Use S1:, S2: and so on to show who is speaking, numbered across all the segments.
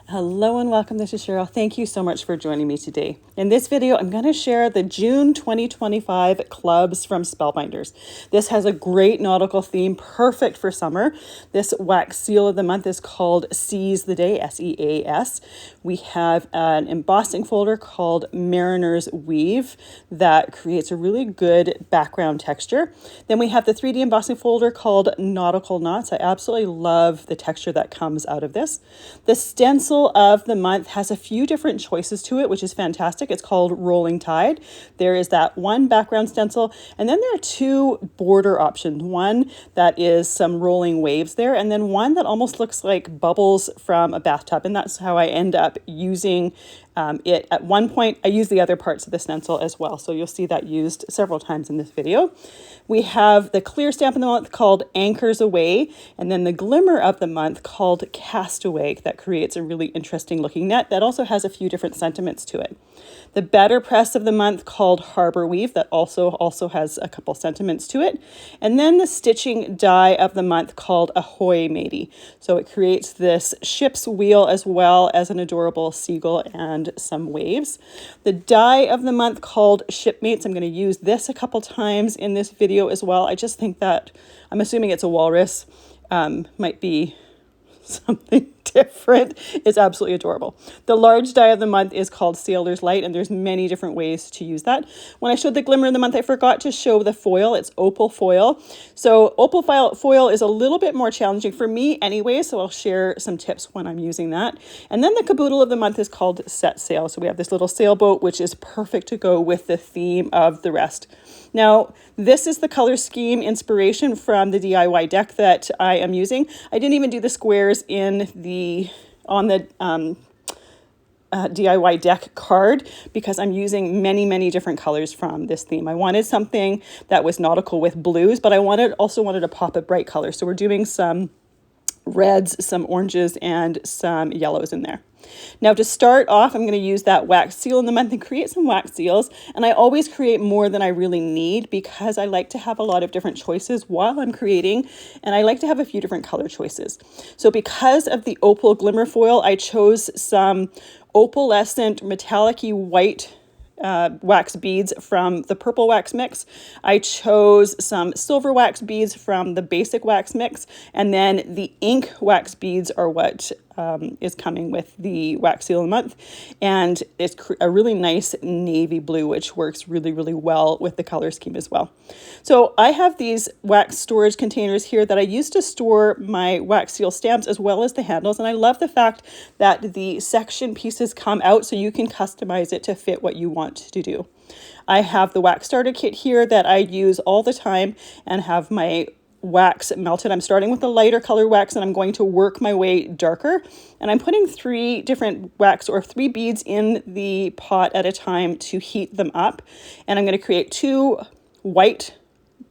S1: Hello and welcome. This is Cheryl. Thank you so much for joining me today. In this video, I'm going to share the June 2025 clubs from Spellbinders. This has a great nautical theme, perfect for summer. This wax seal of the month is called Seize the Day, S-E-A-S. We have an embossing folder called Mariner's Weave that creates a really good background texture. Then we have the 3D embossing folder called Nautical Knots. I absolutely love the texture that comes out of this. The stencil of the month has a few different choices to it, which is fantastic. It's called Rolling Tide. There is that one background stencil, and then there are two border options. One that is some rolling waves there, and then one that almost looks like bubbles from a bathtub. And that's how I end up using it. At one point, I use the other parts of the stencil as well. So you'll see that used several times in this video. We have the clear stamp of the month called Anchors Away, and then the glimmer of the month called Castaway that creates a really interesting looking net that also has a few different sentiments to it. The BetterPress of the month called Harbor Weave that also has a couple sentiments to it. And then the stitching die of the month called Ahoy, Matey. So it creates this ship's wheel as well as an adorable seagull and some waves. The die of the month called Shipmates. I'm going to use this a couple times in this video as well. I just think that, I'm assuming it's a walrus, might be something different. It's absolutely adorable. The large die of the month is called Sailor's Light, and there's many different ways to use that. When I showed the glimmer of the month, I forgot to show the foil. It's Opal foil. So Opal foil is a little bit more challenging for me anyway, so I'll share some tips when I'm using that. And then the caboodle of the month is called Set Sail. So we have this little sailboat, which is perfect to go with the theme of the rest. Now, this is the color scheme inspiration from the DIY deck that I am using. I didn't even do the squares on the DIY deck card because I'm using many different colors from this theme. I wanted something that was nautical with blues, but I also wanted to pop a bright color. So we're doing some reds, some oranges, and some yellows in there. Now to start off, I'm going to use that wax seal in the month and create some wax seals. And I always create more than I really need because I like to have a lot of different choices while I'm creating. And I like to have a few different color choices. So because of the Opal glimmer foil, I chose some opalescent metallic-y white wax beads from the purple wax mix. I chose some silver wax beads from the basic wax mix, and then the ink wax beads are what is coming with the wax seal of the month, and it's a really nice navy blue, which works really well with the color scheme as well. So I have these wax storage containers here that I use to store my wax seal stamps as well as the handles, and I love the fact that the section pieces come out so you can customize it to fit what you want to do. I have the wax starter kit here that I use all the time and have my wax melted. I'm starting with the lighter color wax and I'm going to work my way darker. And I'm putting 3 different wax or 3 beads in the pot at a time to heat them up. And I'm going to create 2 white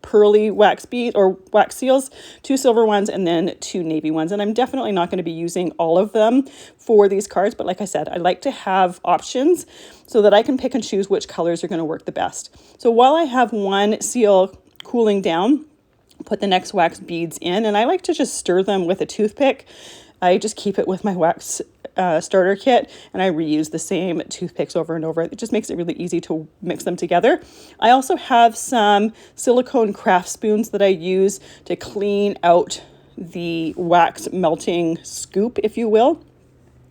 S1: pearly wax beads or wax seals, 2 silver ones, and then 2 navy ones. And I'm definitely not going to be using all of them for these cards. But like I said, I like to have options so that I can pick and choose which colors are going to work the best. So while I have one seal cooling down, put the next wax beads in, and I like to just stir them with a toothpick. I just keep it with my wax starter kit, and I reuse the same toothpicks over and over. It just makes it really easy to mix them together. I also have some silicone craft spoons that I use to clean out the wax melting scoop, if you will.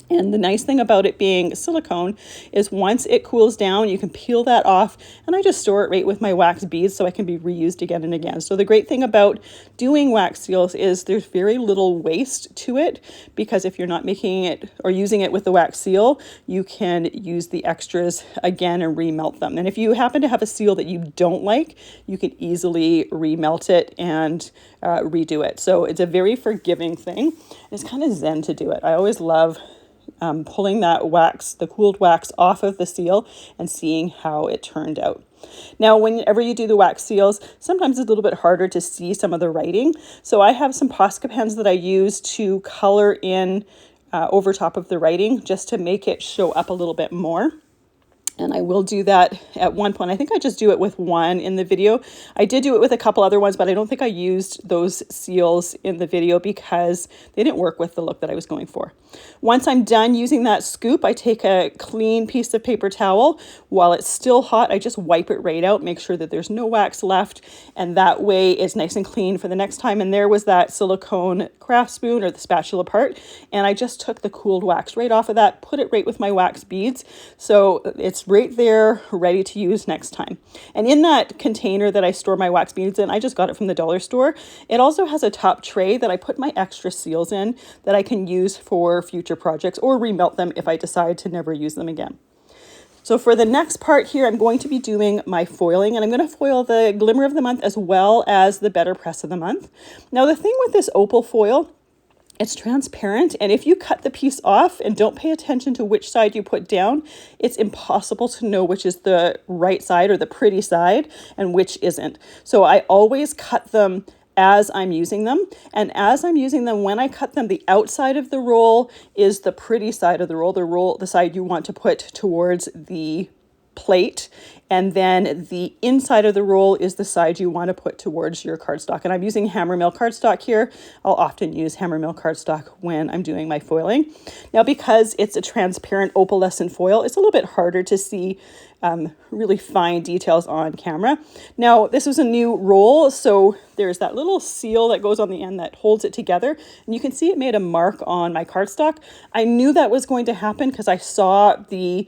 S1: And the nice thing about it being silicone is once it cools down, you can peel that off, and I just store it right with my wax beads so it can be reused again and again. So the great thing about doing wax seals is there's very little waste to it, because if you're not making it or using it with the wax seal, you can use the extras again and remelt them. And if you happen to have a seal that you don't like, you can easily remelt it and redo it. So it's a very forgiving thing. It's kind of zen to do it. I always love pulling that wax, the cooled wax, off of the seal and seeing how it turned out. Now, whenever you do the wax seals, sometimes it's a little bit harder to see some of the writing. So I have some Posca pens that I use to color in over top of the writing just to make it show up a little bit more. And I will do that at one point. I think I just do it with one in the video. I did do it with a couple other ones, but I don't think I used those seals in the video because they didn't work with the look that I was going for. Once I'm done using that scoop, I take a clean piece of paper towel. While it's still hot, I just wipe it right out, make sure that there's no wax left, and that way it's nice and clean for the next time. And there was that silicone craft spoon or the spatula part, and I just took the cooled wax right off of that, put it right with my wax beads. So it's right there ready to use next time. And in that container that I store my wax beads in, I just got it from the dollar store. It also has a top tray that I put my extra seals in that I can use for future projects or remelt them if I decide to never use them again. So for the next part here, I'm going to be doing my foiling, and I'm going to foil the Glimmer of the month as well as the BetterPress of the month. Now the thing with this Opal foil, it's transparent, and if you cut the piece off and don't pay attention to which side you put down, it's impossible to know which is the right side or the pretty side and which isn't. So I always cut them as I'm using them, and as I'm using them, when I cut them, the outside of the roll is the pretty side of the roll, the side you want to put towards the plate, and then the inside of the roll is the side you want to put towards your cardstock. And I'm using Hammermill Cardstock here. I'll often use Hammermill Cardstock when I'm doing my foiling. Now, because it's a transparent opalescent foil, it's a little bit harder to see really fine details on camera. Now, this was a new roll, so there's that little seal that goes on the end that holds it together, and you can see it made a mark on my cardstock. I knew that was going to happen because I saw the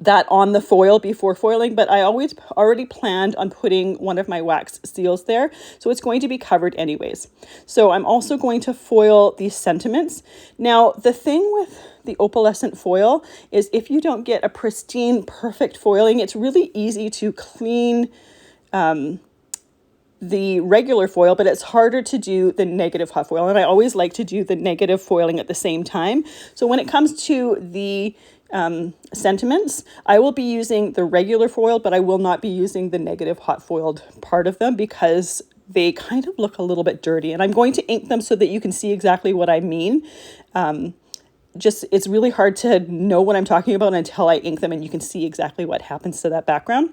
S1: that on the foil before foiling, but I always already planned on putting one of my wax seals there, so it's going to be covered anyways. So I'm also going to foil these sentiments. Now, the thing with the opalescent foil is if you don't get a pristine, perfect foiling, it's really easy to clean the regular foil, but it's harder to do the negative hot foil. And I always like to do the negative foiling at the same time. So when it comes to the sentiments, I will be using the regular foil, but I will not be using the negative hot foiled part of them because they kind of look a little bit dirty. And I'm going to ink them so that you can see exactly what I mean. It's really hard to know what I'm talking about until I ink them and you can see exactly what happens to that background.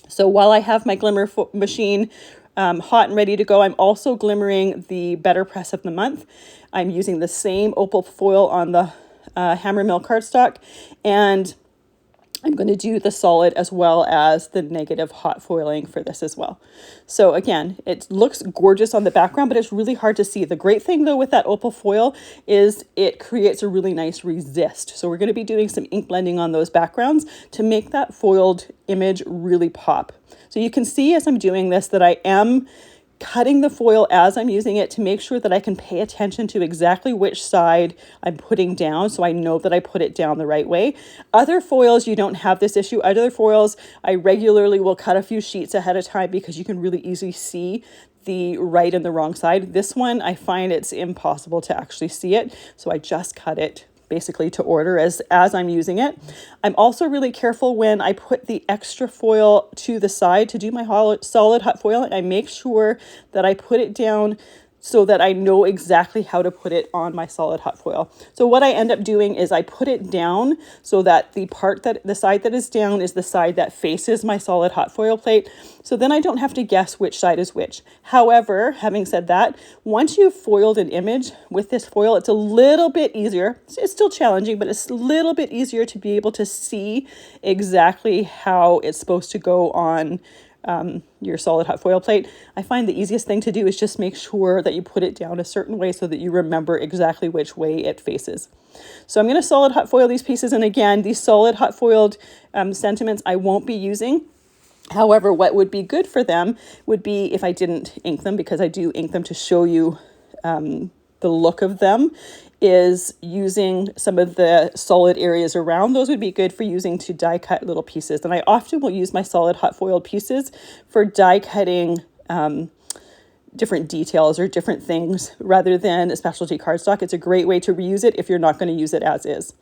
S1: So while I have my Glimmer machine hot and ready to go, I'm also glimmering the BetterPress of the month. I'm using the same Opal foil on the Hammermill Cardstock, and I'm going to do the solid as well as the negative hot foiling for this as well. So again, it looks gorgeous on the background, but it's really hard to see. The great thing though with that Opal foil is it creates a really nice resist. So we're going to be doing some ink blending on those backgrounds to make that foiled image really pop. So you can see as I'm doing this that I am cutting the foil as I'm using it to make sure that I can pay attention to exactly which side I'm putting down so I know that I put it down the right way. Other foils, you don't have this issue. Other foils, I regularly will cut a few sheets ahead of time because you can really easily see the right and the wrong side. This one, I find it's impossible to actually see it, so I just cut it basically to order as I'm using it. I'm also really careful when I put the extra foil to the side to do my solid hot foil. I make sure that I put it down so that I know exactly how to put it on my solid hot foil. So what I end up doing is I put it down so that the side that is down is the side that faces my solid hot foil plate. So then I don't have to guess which side is which. However, having said that, once you've foiled an image with this foil, it's a little bit easier. It's still challenging, but it's a little bit easier to be able to see exactly how it's supposed to go on your solid hot foil plate. I find the easiest thing to do is just make sure that you put it down a certain way so that you remember exactly which way it faces. So I'm going to solid hot foil these pieces, and again, these solid hot foiled sentiments I won't be using. However, what would be good for them would be if I didn't ink them, because I do ink them to show you the look of them, is using some of the solid areas around. Those would be good for using to die cut little pieces. And I often will use my solid hot foiled pieces for die cutting different details or different things rather than a specialty cardstock. It's a great way to reuse it if you're not going to use it as is.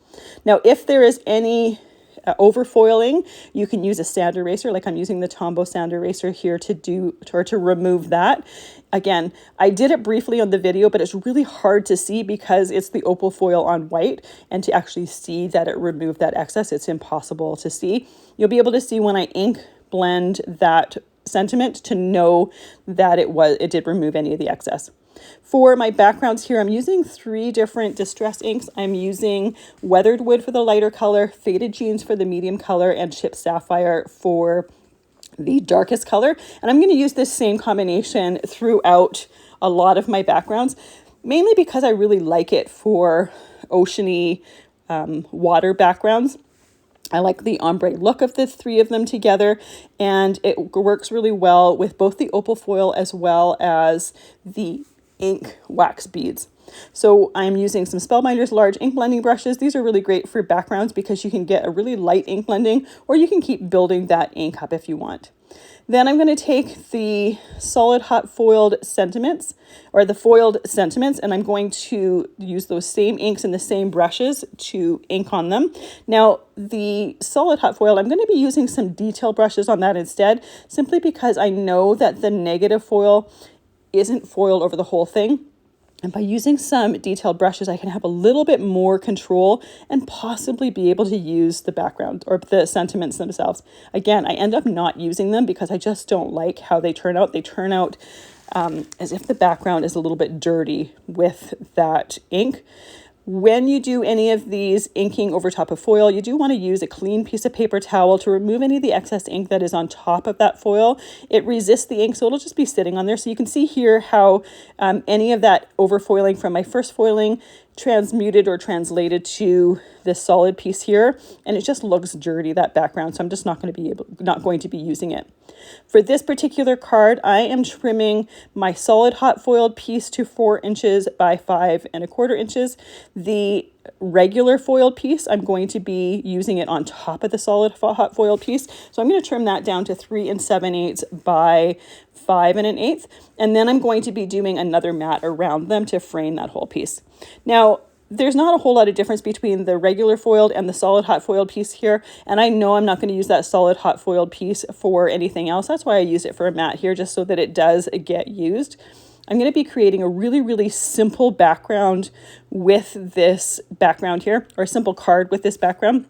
S1: Now, if there is any overfoiling, you can use a sand eraser, like I'm using the Tombow sand eraser here to remove that. Again, I did it briefly on the video, but it's really hard to see because it's the opal foil on white, and to actually see that it removed that excess, it's impossible to see. You'll be able to see when I ink blend that sentiment to know that it did remove any of the excess. For my backgrounds here, I'm using 3 different distress inks. I'm using Weathered Wood for the lighter color, Faded Jeans for the medium color, and Chipped Sapphire for the darkest color. And I'm going to use this same combination throughout a lot of my backgrounds, mainly because I really like it for oceany water backgrounds. I like the ombre look of the 3 of them together, and it works really well with both the opal foil as well as the ink wax beads. So I'm using some Spellbinders large ink blending brushes. These are really great for backgrounds because you can get a really light ink blending, or you can keep building that ink up if you want. Then I'm going to take the solid hot foiled sentiments, or the foiled sentiments, and I'm going to use those same inks and the same brushes to ink on them. Now, the solid hot foil, I'm going to be using some detail brushes on that instead, simply because I know that the negative foil isn't foiled over the whole thing. And by using some detailed brushes, I can have a little bit more control and possibly be able to use the background or the sentiments themselves. Again, I end up not using them because I just don't like how they turn out. They turn out as if the background is a little bit dirty with that ink. When you do any of these inking over top of foil, you do want to use a clean piece of paper towel to remove any of the excess ink that is on top of that foil. It resists the ink, so it'll just be sitting on there. So you can see here how any of that overfoiling from my first foiling transmuted or translated to this solid piece here, and it just looks dirty, that background, so I'm just not going to be using it. For this particular card, I am trimming my solid hot foiled piece to 4 inches by 5¼ inches. The regular foiled piece, I'm going to be using it on top of the solid hot foiled piece, so I'm going to trim that down to 3 7/8 by 5 1/8, and then I'm going to be doing another mat around them to frame that whole piece. Now, there's not a whole lot of difference between the regular foiled and the solid hot foiled piece here, and I know I'm not going to use that solid hot foiled piece for anything else. That's why I use it for a mat here, just so that it does get used. I'm going to be creating a really, really simple background with this background here, or a simple card with this background.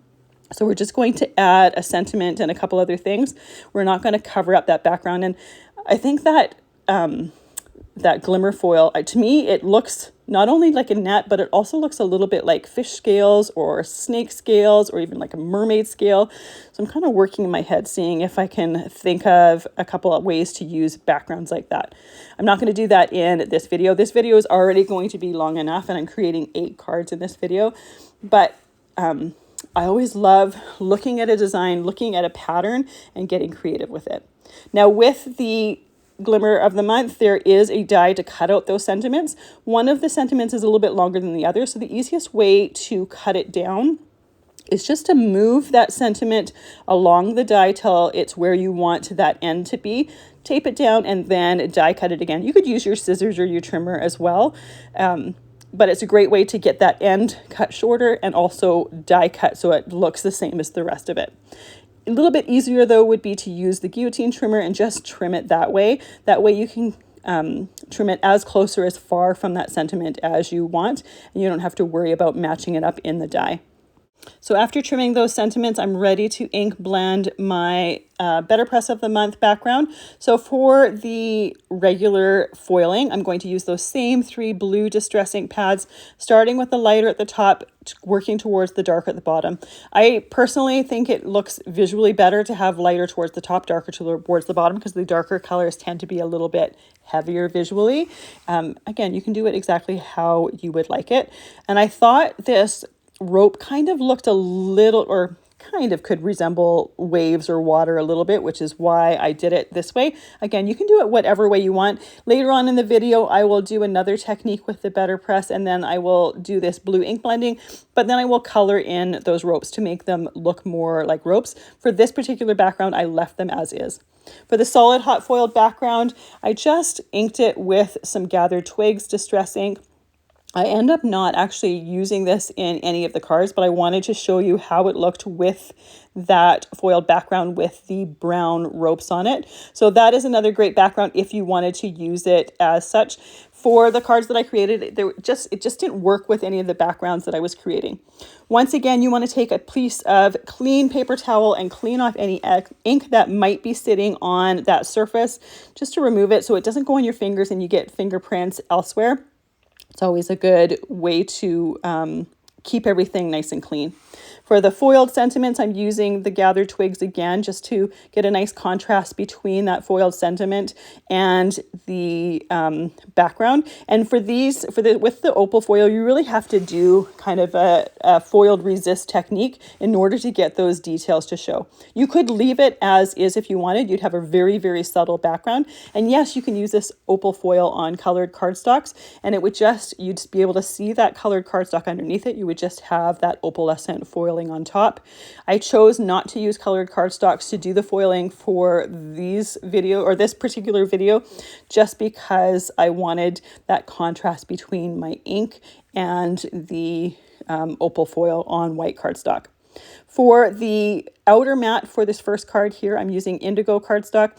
S1: So we're just going to add a sentiment and a couple other things. We're not going to cover up that background. And I think that that glimmer foil, to me, it looks not only like a net, but it also looks a little bit like fish scales or snake scales or even like a mermaid scale. So I'm kind of working in my head, seeing if I can think of a couple of ways to use backgrounds like that. I'm not going to do that in this video. This video is already going to be long enough, and I'm creating 8 cards in this video. But I always love looking at a design, looking at a pattern, and getting creative with it. Now, with the Glimmer of the month, there is a die to cut out those sentiments. One of the sentiments is a little bit longer than the other, so the easiest way to cut it down is just to move that sentiment along the die till it's where you want that end to be. Tape it down and then die cut it again. You could use your scissors or your trimmer as well, but it's a great way to get that end cut shorter and also die cut so it looks the same as the rest of it. A little bit easier, though, would be to use the guillotine trimmer and just trim it that way. That way you can trim it as close or as far from that sentiment as you want, and you don't have to worry about matching it up in the die. So after trimming those sentiments, I'm ready to ink blend my BetterPress of the month background. So for the regular foiling, I'm going to use those same 3 blue distress ink pads, starting with the lighter at the top, working towards the darker at the bottom. I personally think it looks visually better to have lighter towards the top, darker towards the bottom, because the darker colors tend to be a little bit heavier visually. Again, you can do it exactly how you would like it. And I thought this rope kind of looked a little, or kind of could resemble waves or water a little bit, which is why I did it this way. Again, you can do it whatever way you want. Later on in the video, I will do another technique with the BetterPress, and then I will do this blue ink blending, but then I will color in those ropes to make them look more like ropes. For this particular background, I left them as is. For the solid hot foiled background, I just inked it with some Gathered Twigs distress ink. I end up not actually using this in any of the cards, but I wanted to show you how it looked with that foiled background with the brown ropes on it. So that is another great background if you wanted to use it as such. For the cards that I created, it just didn't work with any of the backgrounds that I was creating. Once again, you want to take a piece of clean paper towel and clean off any ink that might be sitting on that surface, just to remove it so it doesn't go on your fingers and you get fingerprints elsewhere. It's always a good way to keep everything nice and clean. For the foiled sentiments, I'm using the gathered twigs again, just to get a nice contrast between that foiled sentiment and the background. And for these, with the opal foil, you really have to do kind of a foiled resist technique in order to get those details to show. You could leave it as is if you wanted. You'd have a very, very subtle background. And yes, you can use this opal foil on colored cardstocks, and it would you'd just be able to see that colored cardstock underneath it. You would just have that opalescent foiling on top. I chose not to use colored cardstocks to do the foiling for this particular video, just because I wanted that contrast between my ink and the opal foil on white cardstock. For the outer mat for this first card here, I'm using indigo cardstock.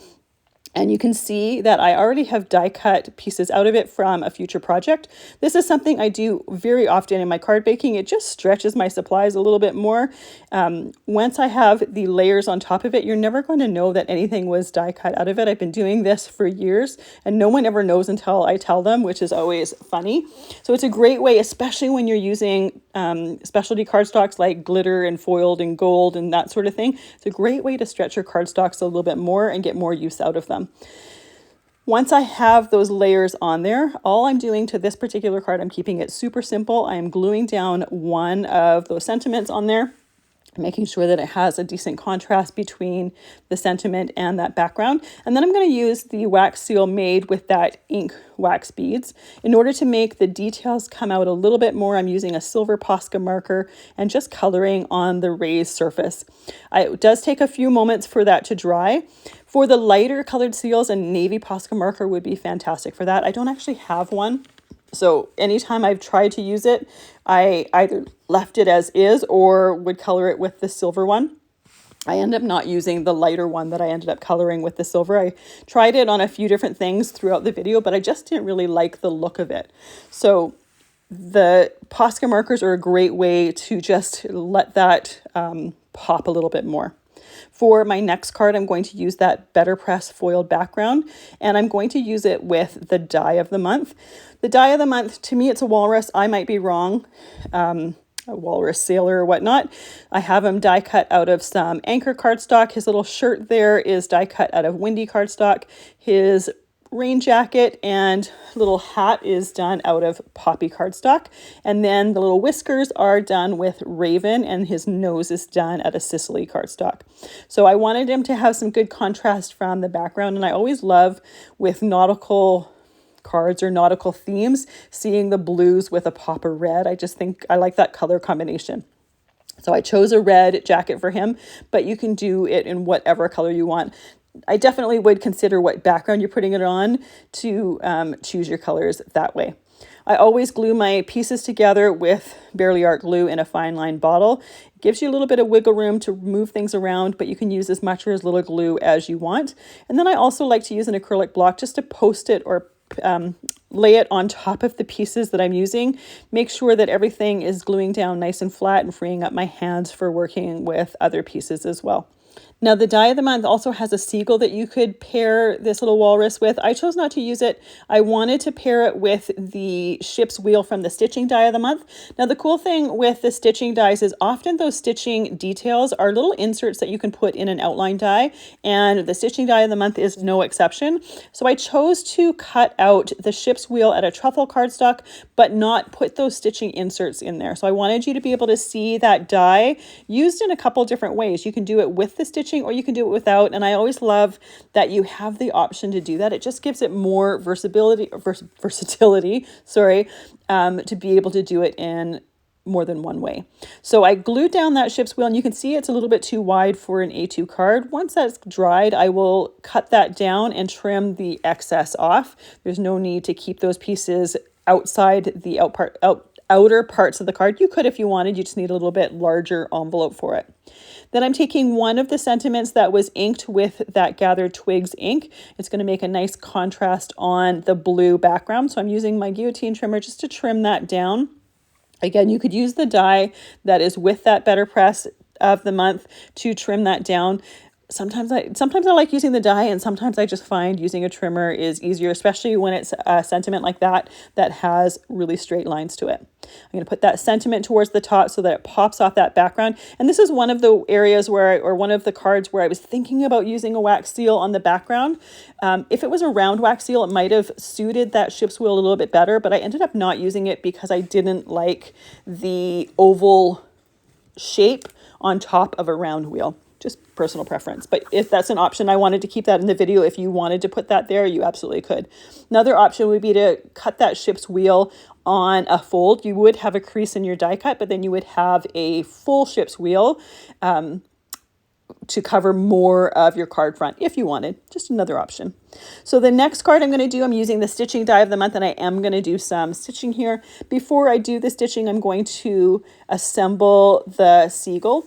S1: And you can see that I already have die cut pieces out of it from a future project. This is something I do very often in my card baking. It just stretches my supplies a little bit more. Once I have the layers on top of it, you're never going to know that anything was die cut out of it. I've been doing this for years and no one ever knows until I tell them, which is always funny. So it's a great way, especially when you're using specialty cardstocks like glitter and foiled and gold and that sort of thing. It's a great way to stretch your cardstocks a little bit more and get more use out of them. Once I have those layers on there, all I'm doing to this particular card, I'm keeping it super simple. I am gluing down one of those sentiments on there, making sure that it has a decent contrast between the sentiment and that background. And then I'm going to use the wax seal made with that ink wax beads. In order to make the details come out a little bit more, I'm using a silver Posca marker and just coloring on the raised surface. It does take a few moments for that to dry. For the lighter colored seals, a navy Posca marker would be fantastic for that. I don't actually have one. So anytime I've tried to use it, I either left it as is or would color it with the silver one. I end up not using the lighter one that I ended up coloring with the silver. I tried it on a few different things throughout the video, but I just didn't really like the look of it. So the Posca markers are a great way to just let that pop a little bit more. For my next card, I'm going to use that BetterPress foiled background, and I'm going to use it with the die of the month. The die of the month, to me, it's a walrus. I might be wrong, a walrus sailor or whatnot. I have him die cut out of some anchor cardstock. His little shirt there is die cut out of windy cardstock. His rain jacket and little hat is done out of poppy cardstock, and then the little whiskers are done with raven, and his nose is done out of Sicily cardstock. So I wanted him to have some good contrast from the background, and I always love with nautical cards or nautical themes seeing the blues with a pop of red. I just think I like that color combination. So I chose a red jacket for him, but you can do it in whatever color you want. I definitely would consider what background you're putting it on to choose your colors that way. I always glue my pieces together with Barely Art glue in a fine line bottle. It gives you a little bit of wiggle room to move things around, but you can use as much or as little glue as you want. And then I also like to use an acrylic block just to post it or lay it on top of the pieces that I'm using. Make sure that everything is gluing down nice and flat and freeing up my hands for working with other pieces as well. Now, the die of the month also has a seagull that you could pair this little walrus with. I chose not to use it. I wanted to pair it with the ship's wheel from the stitching die of the month. Now, the cool thing with the stitching dies is often those stitching details are little inserts that you can put in an outline die, and the stitching die of the month is no exception. So I chose to cut out the ship's wheel at a truffle cardstock, but not put those stitching inserts in there. So I wanted you to be able to see that die used in a couple different ways. You can do it with the stitching or you can do it without, and I always love that you have the option to do that. It just gives it more versatility, to be able to do it in more than one way. So I glued down that ship's wheel, and you can see it's a little bit too wide for an A2 card. Once that's dried, I will cut that down and trim the excess off. There's no need to keep those pieces outside the outer parts of the card. You could if you wanted, you just need a little bit larger envelope for it. Then I'm taking one of the sentiments that was inked with that Gathered Twigs ink. It's going to make a nice contrast on the blue background. So I'm using my guillotine trimmer just to trim that down. Again, you could use the die that is with that BetterPress of the month to trim that down. Sometimes I like using the die, and sometimes I just find using a trimmer is easier, especially when it's a sentiment like that has really straight lines to it. I'm going to put that sentiment towards the top so that it pops off that background. And this is one of the areas or one of the cards where I was thinking about using a wax seal on the background. If it was a round wax seal, it might have suited that ship's wheel a little bit better, but I ended up not using it because I didn't like the oval shape on top of a round wheel. Just personal preference. But if that's an option, I wanted to keep that in the video. If you wanted to put that there, you absolutely could. Another option would be to cut that ship's wheel on a fold. You would have a crease in your die cut, but then you would have a full ship's wheel to cover more of your card front if you wanted. Just another option. So the next card I'm going to do, I'm using the stitching die of the month, and I am going to do some stitching here. Before I do the stitching, I'm going to assemble the seagull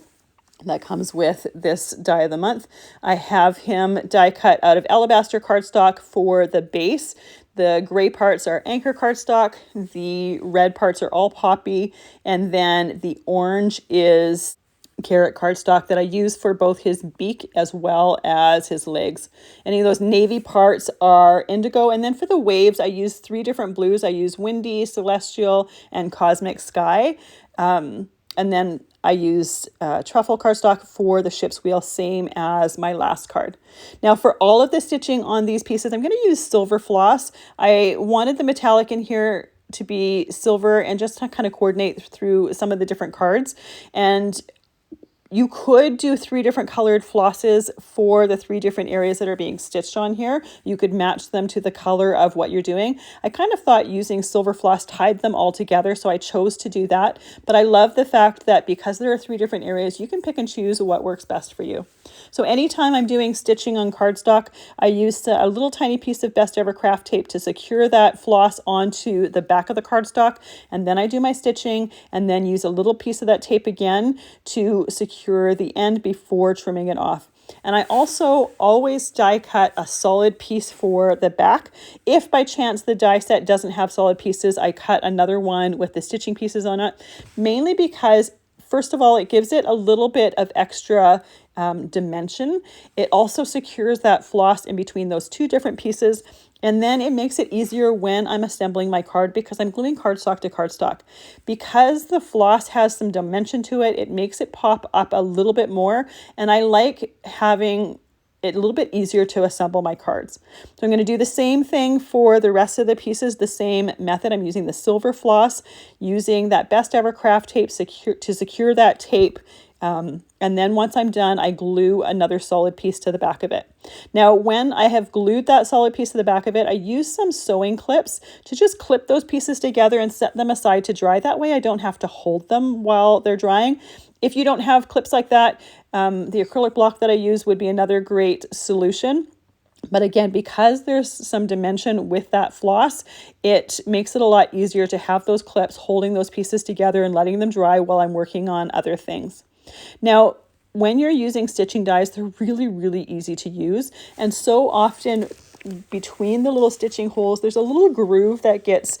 S1: that comes with this die of the month. I have him die cut out of alabaster cardstock for the base. The gray parts are anchor cardstock, the red parts are all poppy, and then the orange is carrot cardstock that I use for both his beak as well as his legs. Any of those navy parts are indigo. And then for the waves, I use 3 different blues. I use Windy, Celestial, and Cosmic Sky. And then I used truffle cardstock for the ship's wheel, same as my last card. Now for all of the stitching on these pieces, I'm going to use silver floss. I wanted the metallic in here to be silver and just to kind of coordinate through some of the different cards. And you could do 3 different colored flosses for the 3 different areas that are being stitched on here. You could match them to the color of what you're doing. I kind of thought using silver floss tied them all together, so I chose to do that. But I love the fact that because there are 3 different areas, you can pick and choose what works best for you. So anytime I'm doing stitching on cardstock, I use a little tiny piece of Best Ever Craft tape to secure that floss onto the back of the cardstock. And then I do my stitching and then use a little piece of that tape again to secure the end before trimming it off. And I also always die cut a solid piece for the back. If by chance the die set doesn't have solid pieces, I cut another one with the stitching pieces on it, mainly because first of all, it gives it a little bit of extra dimension. It also secures that floss in between those 2 different pieces. And then it makes it easier when I'm assembling my card because I'm gluing cardstock to cardstock. Because the floss has some dimension to it, it makes it pop up a little bit more. And I like having it a little bit easier to assemble my cards. So I'm going to do the same thing for the rest of the pieces, the same method. I'm using the silver floss, using that Best Ever Craft tape to secure that tape. And then once I'm done, I glue another solid piece to the back of it. Now, when I have glued that solid piece to the back of it, I use some sewing clips to just clip those pieces together and set them aside to dry. That way I don't have to hold them while they're drying. If you don't have clips like that, the acrylic block that I use would be another great solution. But again, because there's some dimension with that floss, it makes it a lot easier to have those clips holding those pieces together and letting them dry while I'm working on other things. Now, when you're using stitching dies, they're really, really easy to use. And so often between the little stitching holes, there's a little groove that gets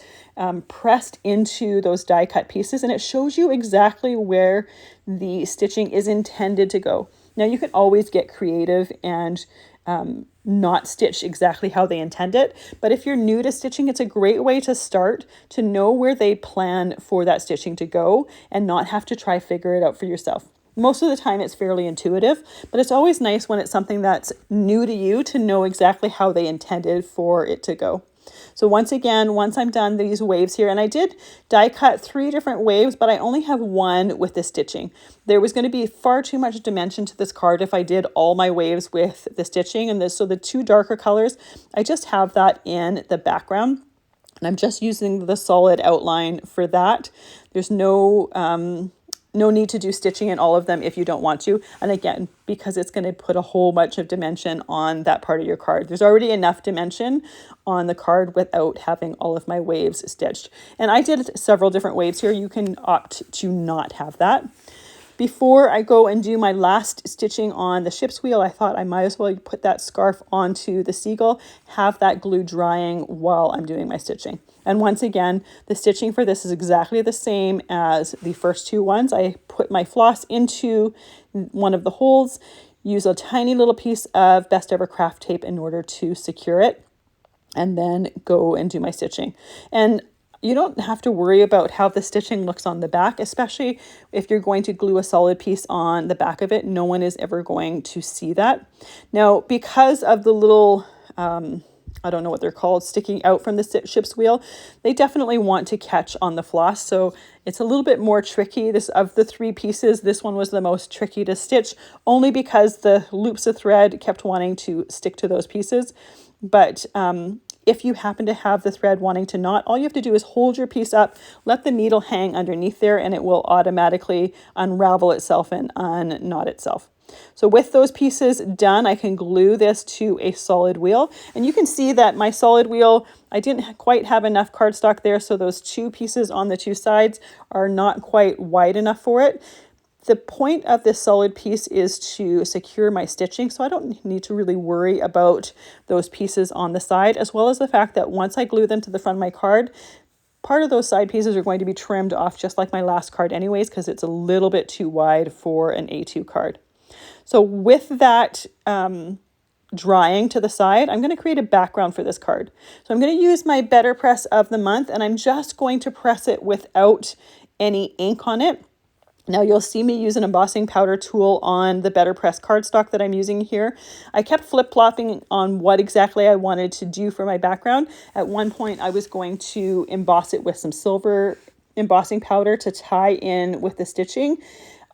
S1: pressed into those die cut pieces, and it shows you exactly where the stitching is intended to go. Now, you can always get creative and not stitch exactly how they intend it. But if you're new to stitching, it's a great way to start to know where they plan for that stitching to go and not have to try figure it out for yourself. Most of the time it's fairly intuitive, but it's always nice when it's something that's new to you to know exactly how they intended for it to go. So once again, once I'm done these waves here, and I did die cut 3 different waves, but I only have 1 with the stitching. There was going to be far too much dimension to this card if I did all my waves with the stitching. And so the 2 darker colors, I just have that in the background. And I'm just using the solid outline for that. There's no no need to do stitching in all of them if you don't want to. And again, because it's going to put a whole bunch of dimension on that part of your card. There's already enough dimension on the card without having all of my waves stitched. And I did several different waves here. You can opt to not have that. Before I go and do my last stitching on the ship's wheel, I thought I might as well put that scarf onto the seagull, have that glue drying while I'm doing my stitching. And once again, the stitching for this is exactly the same as the first two ones. I put my floss into one of the holes, use a tiny little piece of Best Ever Craft tape in order to secure it, and then go and do my stitching. And you don't have to worry about how the stitching looks on the back, especially if you're going to glue a solid piece on the back of it. No one is ever going to see that. Now, because of the little, I don't know what they're called, sticking out from the ship's wheel, they definitely want to catch on the floss. So it's a little bit more tricky. This, of the three pieces, this one was the most tricky to stitch, only because the loops of thread kept wanting to stick to those pieces. But if you happen to have the thread wanting to knot, all you have to do is hold your piece up, let the needle hang underneath there, and it will automatically unravel itself and unknot itself. So with those pieces done, I can glue this to a solid wheel. And you can see that my solid wheel, I didn't quite have enough cardstock there, so those two pieces on the two sides are not quite wide enough for it. The point of this solid piece is to secure my stitching, so I don't need to really worry about those pieces on the side, as well as the fact that once I glue them to the front of my card, part of those side pieces are going to be trimmed off just like my last card anyways, because it's a little bit too wide for an A2 card. So with that drying to the side, I'm going to create a background for this card. So I'm going to use my BetterPress of the month, and I'm just going to press it without any ink on it. Now you'll see me use an embossing powder tool on the BetterPress cardstock that I'm using here. I kept flip-flopping on what exactly I wanted to do for my background. At one point I was going to emboss it with some silver embossing powder to tie in with the stitching.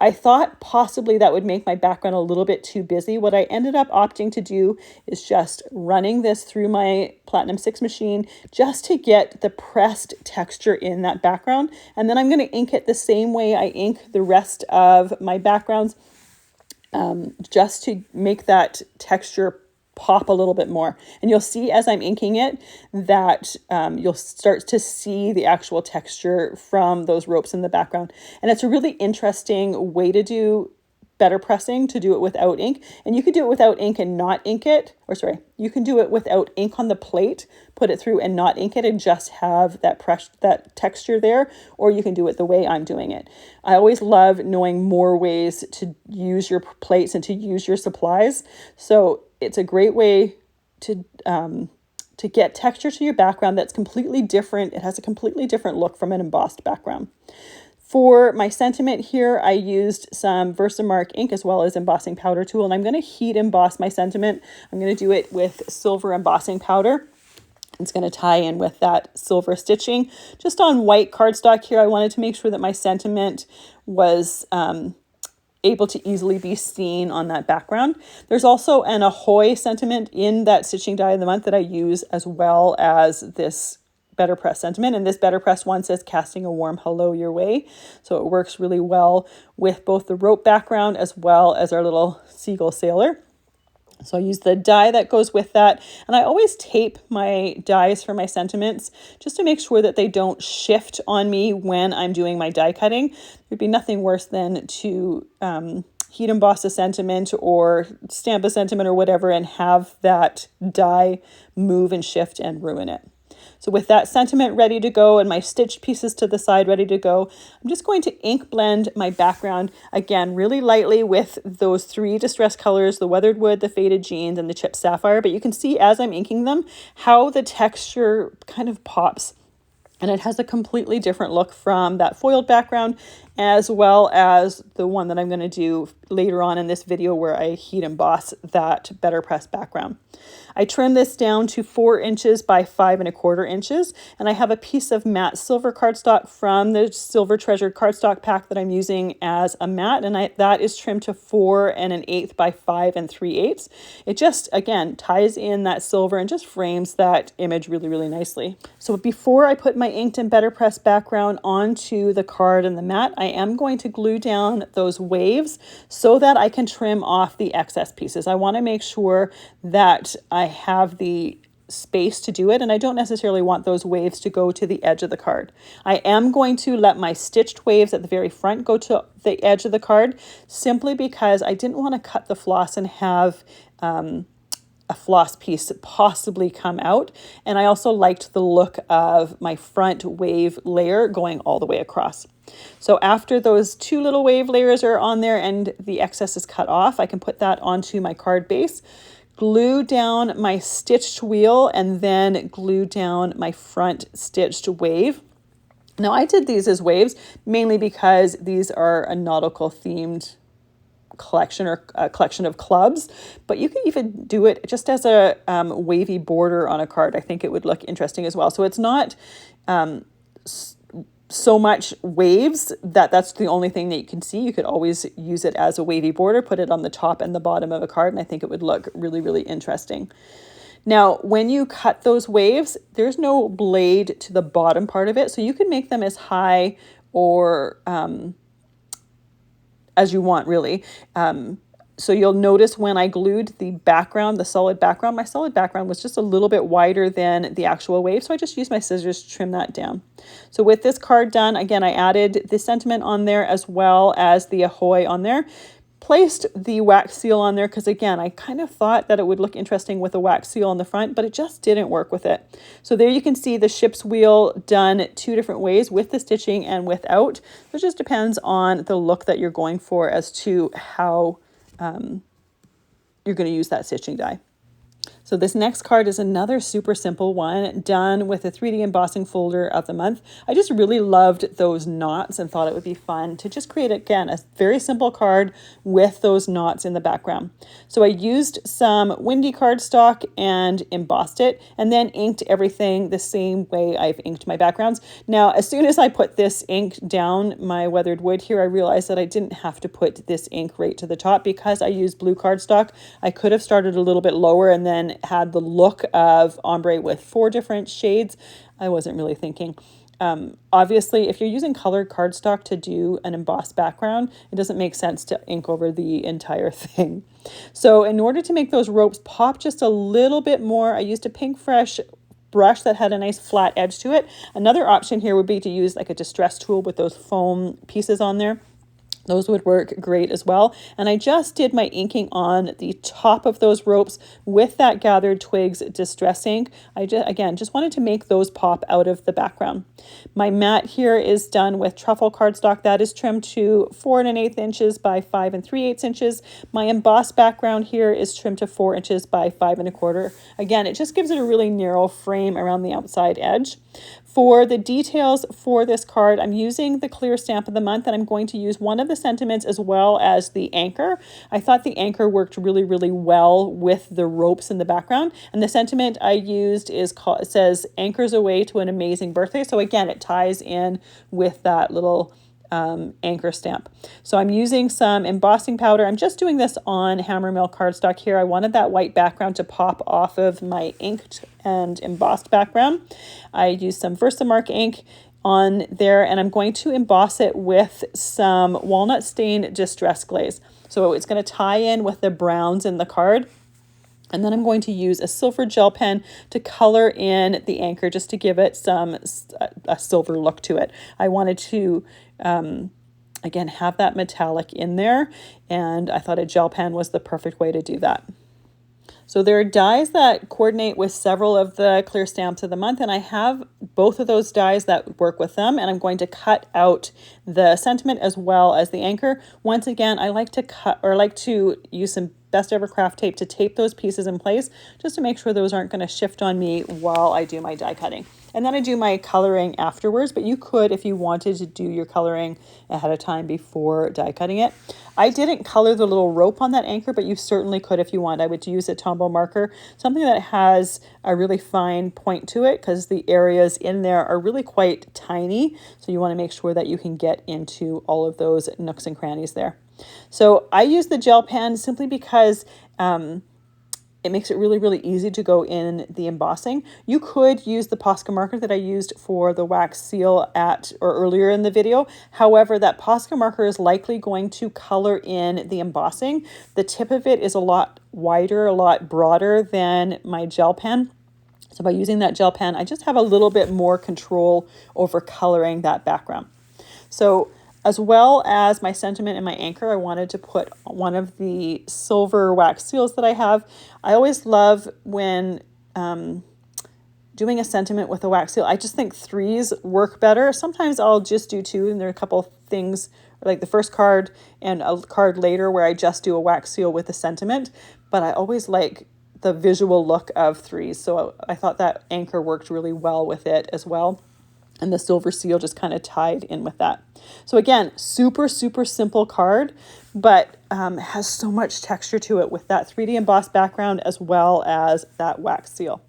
S1: I thought possibly that would make my background a little bit too busy. What I ended up opting to do is just running this through my Platinum 6 machine just to get the pressed texture in that background. And then I'm going to ink it the same way I ink the rest of my backgrounds, just to make that texture pop a little bit more. And you'll see as I'm inking it that you'll start to see the actual texture from those ropes in the background. And it's a really interesting way to do better pressing, to do it without ink. And you could do it without ink and not ink it, or sorry, you can do it without ink on the plate, put it through and not ink it and just have that texture there, or you can do it the way I'm doing it. I always love knowing more ways to use your plates and to use your supplies. So it's a great way to get texture to your background that's completely different. It has a completely different look from an embossed background. For my sentiment here, I used some Versamark ink as well as embossing powder tool, and I'm going to heat emboss my sentiment. I'm going to do it with silver embossing powder. It's going to tie in with that silver stitching. Just on white cardstock here, I wanted to make sure that my sentiment was able to easily be seen on that background. There's also an Ahoy sentiment in that stitching die of the month that I use, as well as this BetterPress sentiment. And this BetterPress one says casting a warm hello your way. So it works really well with both the rope background as well as our little seagull sailor. So I use the die that goes with that. And I always tape my dies for my sentiments just to make sure that they don't shift on me when I'm doing my die cutting. There'd be nothing worse than to heat emboss a sentiment or stamp a sentiment or whatever and have that die move and shift and ruin it. So with that sentiment ready to go and my stitched pieces to the side ready to go, I'm just going to ink blend my background again really lightly with those three distress colors, the Weathered Wood, the Faded Jeans, and the Chipped Sapphire. But you can see as I'm inking them how the texture kind of pops. And it has a completely different look from that foiled background, as well as the one that I'm going to do later on in this video where I heat emboss that BetterPress background. I trimmed this down to 4 inches by 5 1/4 inches, and I have a piece of matte silver cardstock from the Silver Treasured cardstock pack that I'm using as a matte, and that is trimmed to 4 1/8 by 5 3/8. It just, again, ties in that silver and just frames that image really, really nicely. So before I put my inked and BetterPress background onto the card and the mat, I am going to glue down those waves so that I can trim off the excess pieces. I want to make sure that I have the space to do it, and I don't necessarily want those waves to go to the edge of the card. I am going to let my stitched waves at the very front go to the edge of the card, simply because I didn't want to cut the floss and have a floss piece possibly come out. And I also liked the look of my front wave layer going all the way across. So after those two little wave layers are on there and the excess is cut off, I can put that onto my card base, glue down my stitched wheel, and then glue down my front stitched wave. Now I did these as waves mainly because these are a nautical themed collection, or a collection of clubs, but you can even do it just as a wavy border on a card. I think it would look interesting as well. So it's not so much waves that's the only thing that you can see. You could always use it as a wavy border, put it on the top and the bottom of a card, and I think it would look really, really interesting. Now, when you cut those waves, there's no blade to the bottom part of it, so you can make them as high or as you want, really. So you'll notice when I glued the background, the solid background, my solid background was just a little bit wider than the actual wave. So I just used my scissors to trim that down. So with this card done, again, I added the sentiment on there as well as the Ahoy on there. Placed the wax seal on there because, again, I kind of thought that it would look interesting with a wax seal on the front, but it just didn't work with it. So there you can see the ship's wheel done two different ways, with the stitching and without. It just depends on the look that you're going for as to how you're going to use that stitching die. So this next card is another super simple one, done with a 3D embossing folder of the month. I just really loved those knots and thought it would be fun to just create, again, a very simple card with those knots in the background. So I used some windy cardstock and embossed it, and then inked everything the same way I've inked my backgrounds. Now, as soon as I put this ink down my weathered wood here, I realized that I didn't have to put this ink right to the top because I used blue cardstock. I could have started a little bit lower and then had the look of ombre with 4 different shades. I wasn't really thinking. Obviously, if you're using colored cardstock to do an embossed background, it doesn't make sense to ink over the entire thing. So in order to make those ropes pop just a little bit more, I used a Pinkfresh brush that had a nice flat edge to it. Another option here would be to use like a distress tool with those foam pieces on there. Those would work great as well. And I just did my inking on the top of those ropes with that Gathered Twigs Distress ink. I just wanted to make those pop out of the background. My mat here is done with truffle cardstock that is trimmed to 4 1/8 inches by 5 3/8 inches. My embossed background here is trimmed to 4 inches by 5 1/4. Again, it just gives it a really narrow frame around the outside edge. For the details for this card, I'm using the clear stamp of the month, and I'm going to use one of the sentiments as well as the anchor. I thought the anchor worked really, really well with the ropes in the background. And the sentiment I used is called, it says, "Anchors away to an amazing birthday." So again, it ties in with that little anchor stamp. So I'm using some embossing powder. I'm just doing this on Hammermill cardstock here. I wanted that white background to pop off of my inked and embossed background. I used some Versamark ink on there, and I'm going to emboss it with some walnut stain distress glaze. So it's going to tie in with the browns in the card. And then I'm going to use a silver gel pen to color in the anchor just to give it a silver look to it. I wanted to, again, have that metallic in there, and I thought a gel pen was the perfect way to do that. So there are dies that coordinate with several of the clear stamps of the month, and I have both of those dies that work with them, and I'm going to cut out the sentiment as well as the anchor. Once again, I like to use some Best Ever Craft tape to tape those pieces in place just to make sure those aren't going to shift on me while I do my die cutting. And then I do my coloring afterwards, but you could, if you wanted to do your coloring ahead of time before die cutting it. I didn't color the little rope on that anchor, but you certainly could if you want. I would use a Tombow marker, something that has a really fine point to it, because the areas in there are really quite tiny. So you want to make sure that you can get into all of those nooks and crannies there. So I use the gel pen simply because it makes it really, really easy to go in the embossing. You could use the Posca marker that I used for the wax seal earlier in the video. However, that Posca marker is likely going to color in the embossing. The tip of it is a lot wider, a lot broader than my gel pen. So by using that gel pen, I just have a little bit more control over coloring that background. So as well as my sentiment and my anchor, I wanted to put one of the silver wax seals that I have. I always love when doing a sentiment with a wax seal. I just think 3s work better. Sometimes I'll just do 2, and there are a couple of things like the first card and a card later where I just do a wax seal with a sentiment, but I always like the visual look of 3s. So I thought that anchor worked really well with it as well. And the silver seal just kind of tied in with that. So again, super, super simple card, but has so much texture to it with that 3D embossed background as well as that wax seal.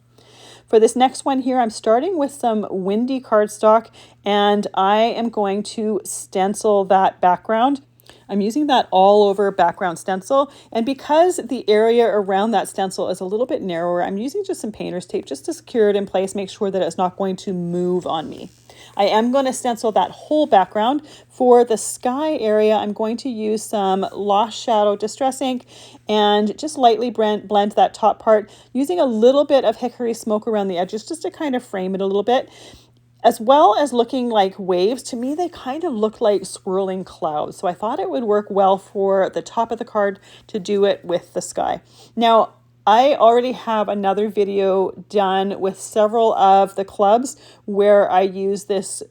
S1: For this next one here, I'm starting with some windy cardstock, and I am going to stencil that background. I'm using that all over background stencil, and because the area around that stencil is a little bit narrower, I'm using just some painter's tape just to secure it in place, make sure that it's not going to move on me. I am going to stencil that whole background. For the sky area, I'm going to use some Lost Shadow Distress ink and just lightly blend that top part using a little bit of Hickory smoke around the edges just to kind of frame it a little bit. As well as looking like waves, to me they kind of look like swirling clouds. So I thought it would work well for the top of the card to do it with the sky. Now, I already have another video done with several of the clubs where I use this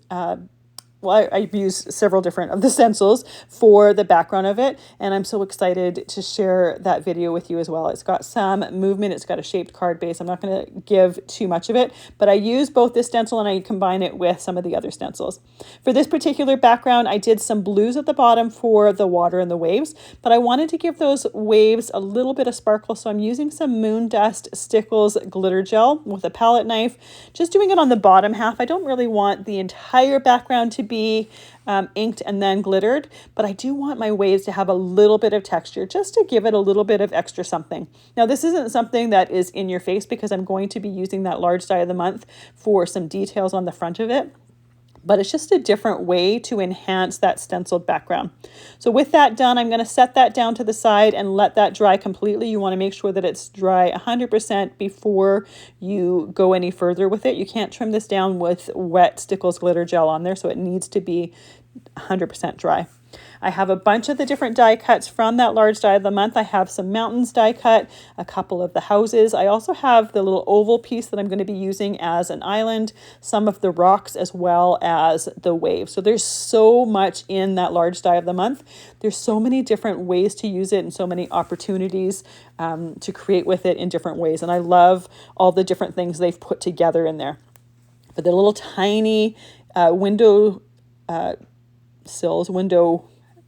S1: I use several different of the stencils for the background of it, and I'm so excited to share that video with you as well. It's got some movement, it's got a shaped card base. I'm not going to give too much of it, but I use both this stencil and I combine it with some of the other stencils. For this particular background, I did some blues at the bottom for the water and the waves, but I wanted to give those waves a little bit of sparkle, so I'm using some Moon Dust Stickles glitter gel with a palette knife, just doing it on the bottom half. I don't really want the entire background to be inked and then glittered, but I do want my waves to have a little bit of texture just to give it a little bit of extra something. Now, this isn't something that is in your face because I'm going to be using that large die of the month for some details on the front of it, but it's just a different way to enhance that stenciled background. So with that done, I'm going to set that down to the side and let that dry completely. You want to make sure that it's dry 100% before you go any further with it. You can't trim this down with wet Stickles glitter gel on there, so it needs to be 100% dry. I have a bunch of the different die cuts from that large die of the month. I have some mountains die cut, a couple of the houses. I also have the little oval piece that I'm going to be using as an island, some of the rocks, as well as the waves. So there's so much in that large die of the month. There's so many different ways to use it and so many opportunities to create with it in different ways. And I love all the different things they've put together in there. But the little tiny window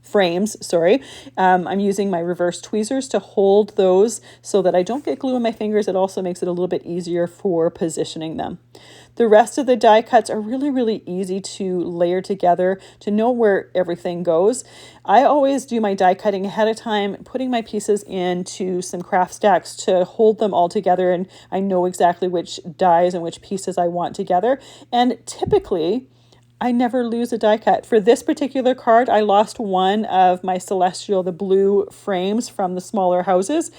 S1: frames, sorry. I'm using my reverse tweezers to hold those so that I don't get glue on my fingers. It also makes it a little bit easier for positioning them. The rest of the die cuts are really, really easy to layer together to know where everything goes. I always do my die cutting ahead of time, putting my pieces into some craft stacks to hold them all together, and I know exactly which dies and which pieces I want together. And typically, I never lose a die cut. For this particular card, I lost one of my Celestial, the blue frames from the smaller houses.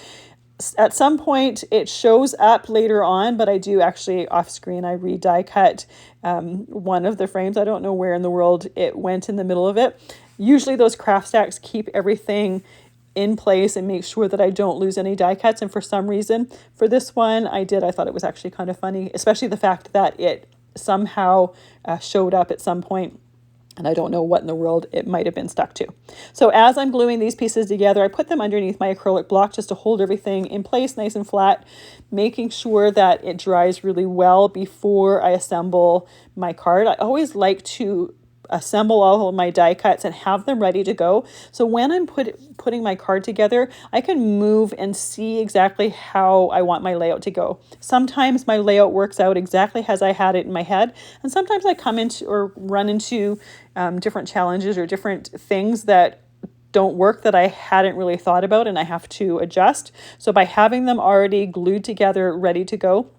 S1: At some point, it shows up later on, but I do actually off screen, I re-die cut one of the frames. I don't know where in the world it went in the middle of it. Usually those craft stacks keep everything in place and make sure that I don't lose any die cuts. And for some reason, for this one, I did. I thought it was actually kind of funny, especially the fact that it somehow showed up at some point, and I don't know what in the world it might have been stuck to. So as I'm gluing these pieces together, I put them underneath my acrylic block just to hold everything in place nice and flat, making sure that it dries really well before I assemble my card. I always like to assemble all of my die cuts and have them ready to go. So when I'm putting my card together, I can move and see exactly how I want my layout to go. Sometimes my layout works out exactly as I had it in my head, and sometimes I come into or run into different challenges or different things that don't work that I hadn't really thought about and I have to adjust. So by having them already glued together, ready to go,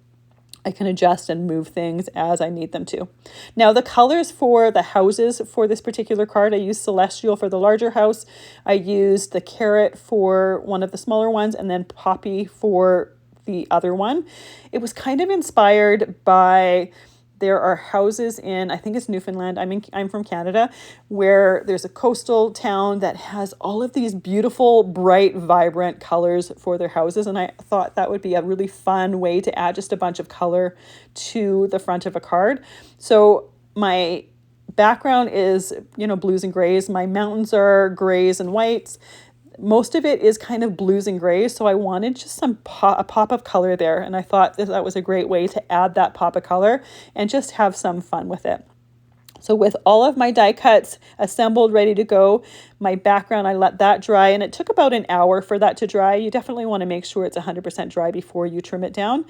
S1: I can adjust and move things as I need them to. Now the colors for the houses for this particular card, I used Celestial for the larger house. I used the Carrot for one of the smaller ones, and then Poppy for the other one. It was kind of inspired by, there are houses in, I think it's Newfoundland, I'm from Canada, where there's a coastal town that has all of these beautiful, bright, vibrant colors for their houses. And I thought that would be a really fun way to add just a bunch of color to the front of a card. So my background is, blues and grays. My mountains are grays and whites. Most of it is kind of blues and grays, so I wanted just a pop of color there, and I thought that was a great way to add that pop of color and just have some fun with it. So with all of my die cuts assembled, ready to go, my background, I let that dry, and it took about an hour for that to dry. You definitely want to make sure it's 100% dry before you trim it down.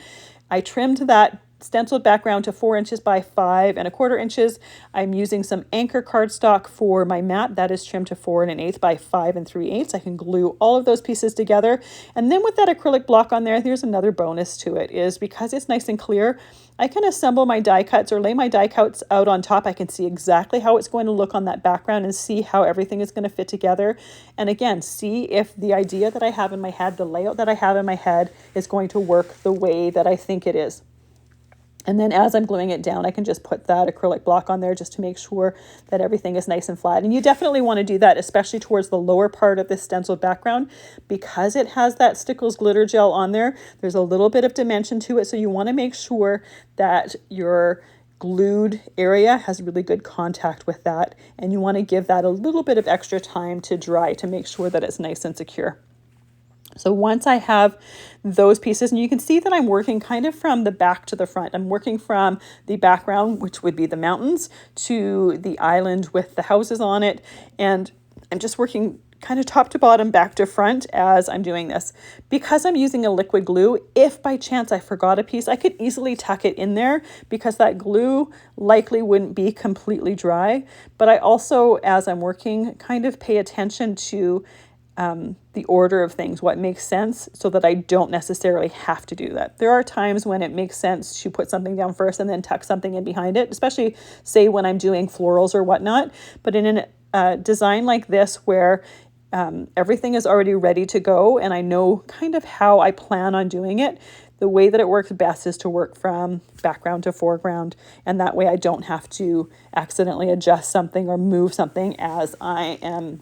S1: I trimmed that stenciled background to 4 inches by 5¼ inches. I'm using some Anchor cardstock for my mat. That is trimmed to 4 1/8 by 5 3/8. I can glue all of those pieces together. And then with that acrylic block on there, here's another bonus to it, is because it's nice and clear, I can assemble my die cuts or lay my die cuts out on top. I can see exactly how it's going to look on that background and see how everything is going to fit together. And again, see if the idea that I have in my head, the layout that I have in my head, is going to work the way that I think it is. And then as I'm gluing it down, I can just put that acrylic block on there just to make sure that everything is nice and flat. And you definitely want to do that, especially towards the lower part of this stenciled background, because it has that Stickles glitter gel on there. There's a little bit of dimension to it, so you want to make sure that your glued area has really good contact with that, and you want to give that a little bit of extra time to dry to make sure that it's nice and secure. So once I have those pieces, and you can see that I'm working kind of from the back to the front. I'm working from the background, which would be the mountains, to the island with the houses on it. And I'm just working kind of top to bottom, back to front as I'm doing this. Because I'm using a liquid glue, if by chance I forgot a piece, I could easily tuck it in there because that glue likely wouldn't be completely dry. But I also, as I'm working, kind of pay attention to the order of things, what makes sense, so that I don't necessarily have to do that. There are times when it makes sense to put something down first and then tuck something in behind it, especially say when I'm doing florals or whatnot. But in a design like this where everything is already ready to go and I know kind of how I plan on doing it, the way that it works best is to work from background to foreground, and that way I don't have to accidentally adjust something or move something as I am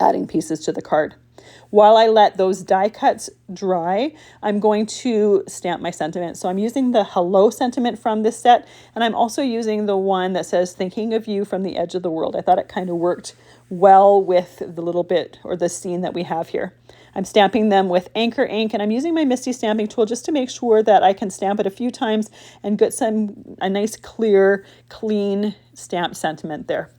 S1: adding pieces to the card. While I let those die cuts dry, I'm going to stamp my sentiment. So I'm using the Hello sentiment from this set, and I'm also using the one that says Thinking of You from the Edge of the World. I thought it kind of worked well with the little bit or the scene that we have here. I'm stamping them with Anchor ink, and I'm using my Misty stamping tool just to make sure that I can stamp it a few times and get a nice, clear, clean stamp sentiment there.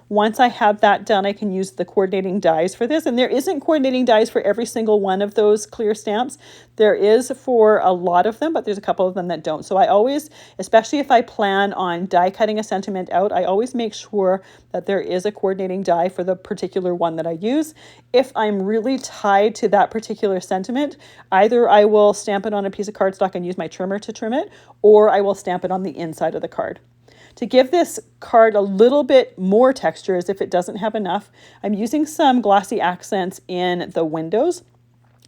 S1: Once I have that done, I can use the coordinating dies for this. And there isn't coordinating dies for every single one of those clear stamps. There is for a lot of them, but there's a couple of them that don't. So I always, especially if I plan on die cutting a sentiment out, I always make sure that there is a coordinating die for the particular one that I use. If I'm really tied to that particular sentiment, either I will stamp it on a piece of cardstock and use my trimmer to trim it, or I will stamp it on the inside of the card. To give this card a little bit more texture, as if it doesn't have enough, I'm using some glossy accents in the windows,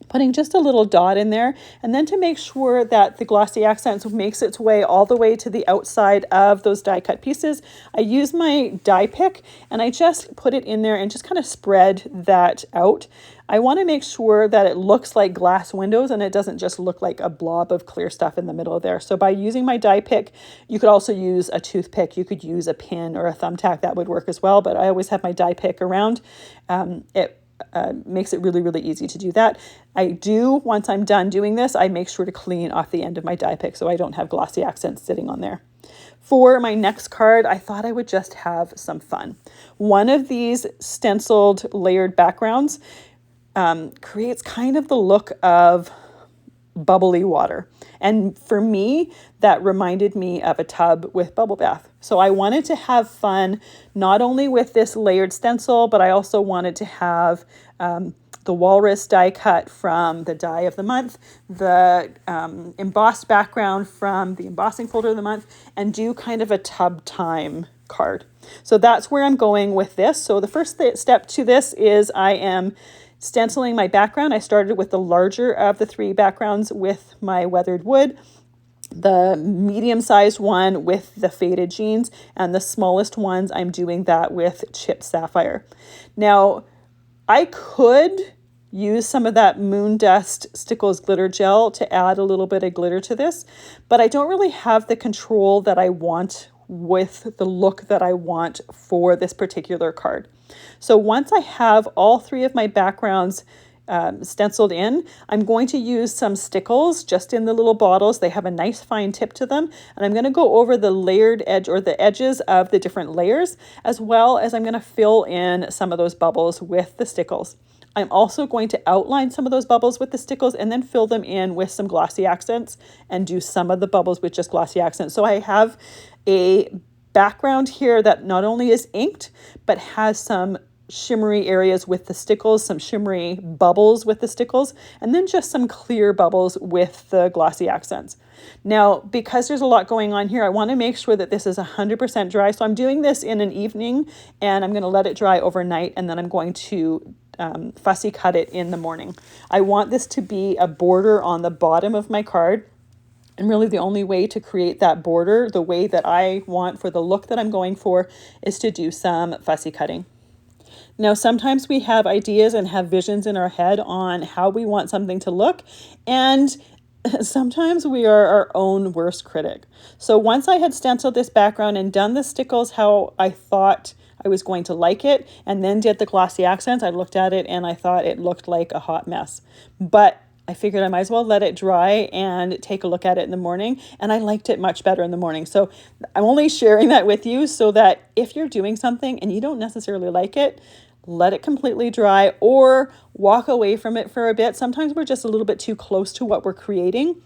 S1: putting just a little dot in there. And then to make sure that the glossy accents makes its way all the way to the outside of those die cut pieces, I use my die pick and I just put it in there and just kind of spread that out. I want to make sure that it looks like glass windows and it doesn't just look like a blob of clear stuff in the middle there. So by using my die pick, you could also use a toothpick, you could use a pin or a thumbtack, that would work as well. But I always have my die pick around. It makes it really, really easy to do that. I do, once I'm done doing this, I make sure to clean off the end of my die pick so I don't have glossy accents sitting on there. For my next card, I thought I would just have some fun. One of these stenciled layered backgrounds creates kind of the look of bubbly water. And for me, that reminded me of a tub with bubble bath. So I wanted to have fun, not only with this layered stencil, but I also wanted to have the Walrus die cut from the die of the month, the embossed background from the embossing folder of the month, and do kind of a tub time card. So that's where I'm going with this. So the first step to this is I am stenciling my background. I started with the larger of the 3 backgrounds with my weathered wood, the medium-sized one with the faded jeans, and the smallest ones I'm doing that with chipped sapphire. Now, I could use some of that Moon Dust Stickles glitter gel to add a little bit of glitter to this, but I don't really have the control that I want with the look that I want for this particular card. So once I have all 3 of my backgrounds stenciled in, I'm going to use some stickles just in the little bottles. They have a nice fine tip to them, and I'm going to go over the layered edge or the edges of the different layers, as well as I'm going to fill in some of those bubbles with the stickles. I'm also going to outline some of those bubbles with the stickles and then fill them in with some glossy accents and do some of the bubbles with just glossy accents. So I have a background here that not only is inked, but has some shimmery areas with the stickles, some shimmery bubbles with the stickles, and then just some clear bubbles with the glossy accents. Now, because there's a lot going on here, I want to make sure that this is 100% dry. So I'm doing this in an evening, and I'm going to let it dry overnight, and then I'm going to fussy cut it in the morning. I want this to be a border on the bottom of my card. And really the only way to create that border, the way that I want for the look that I'm going for, is to do some fussy cutting. Now, sometimes we have ideas and have visions in our head on how we want something to look, and sometimes we are our own worst critic. So once I had stenciled this background and done the stickles how I thought I was going to like it, and then did the glossy accents, I looked at it and I thought it looked like a hot mess. But I figured I might as well let it dry and take a look at it in the morning, and I liked it much better in the morning. So I'm only sharing that with you so that if you're doing something and you don't necessarily like it, let it completely dry or walk away from it for a bit. Sometimes we're just a little bit too close to what we're creating.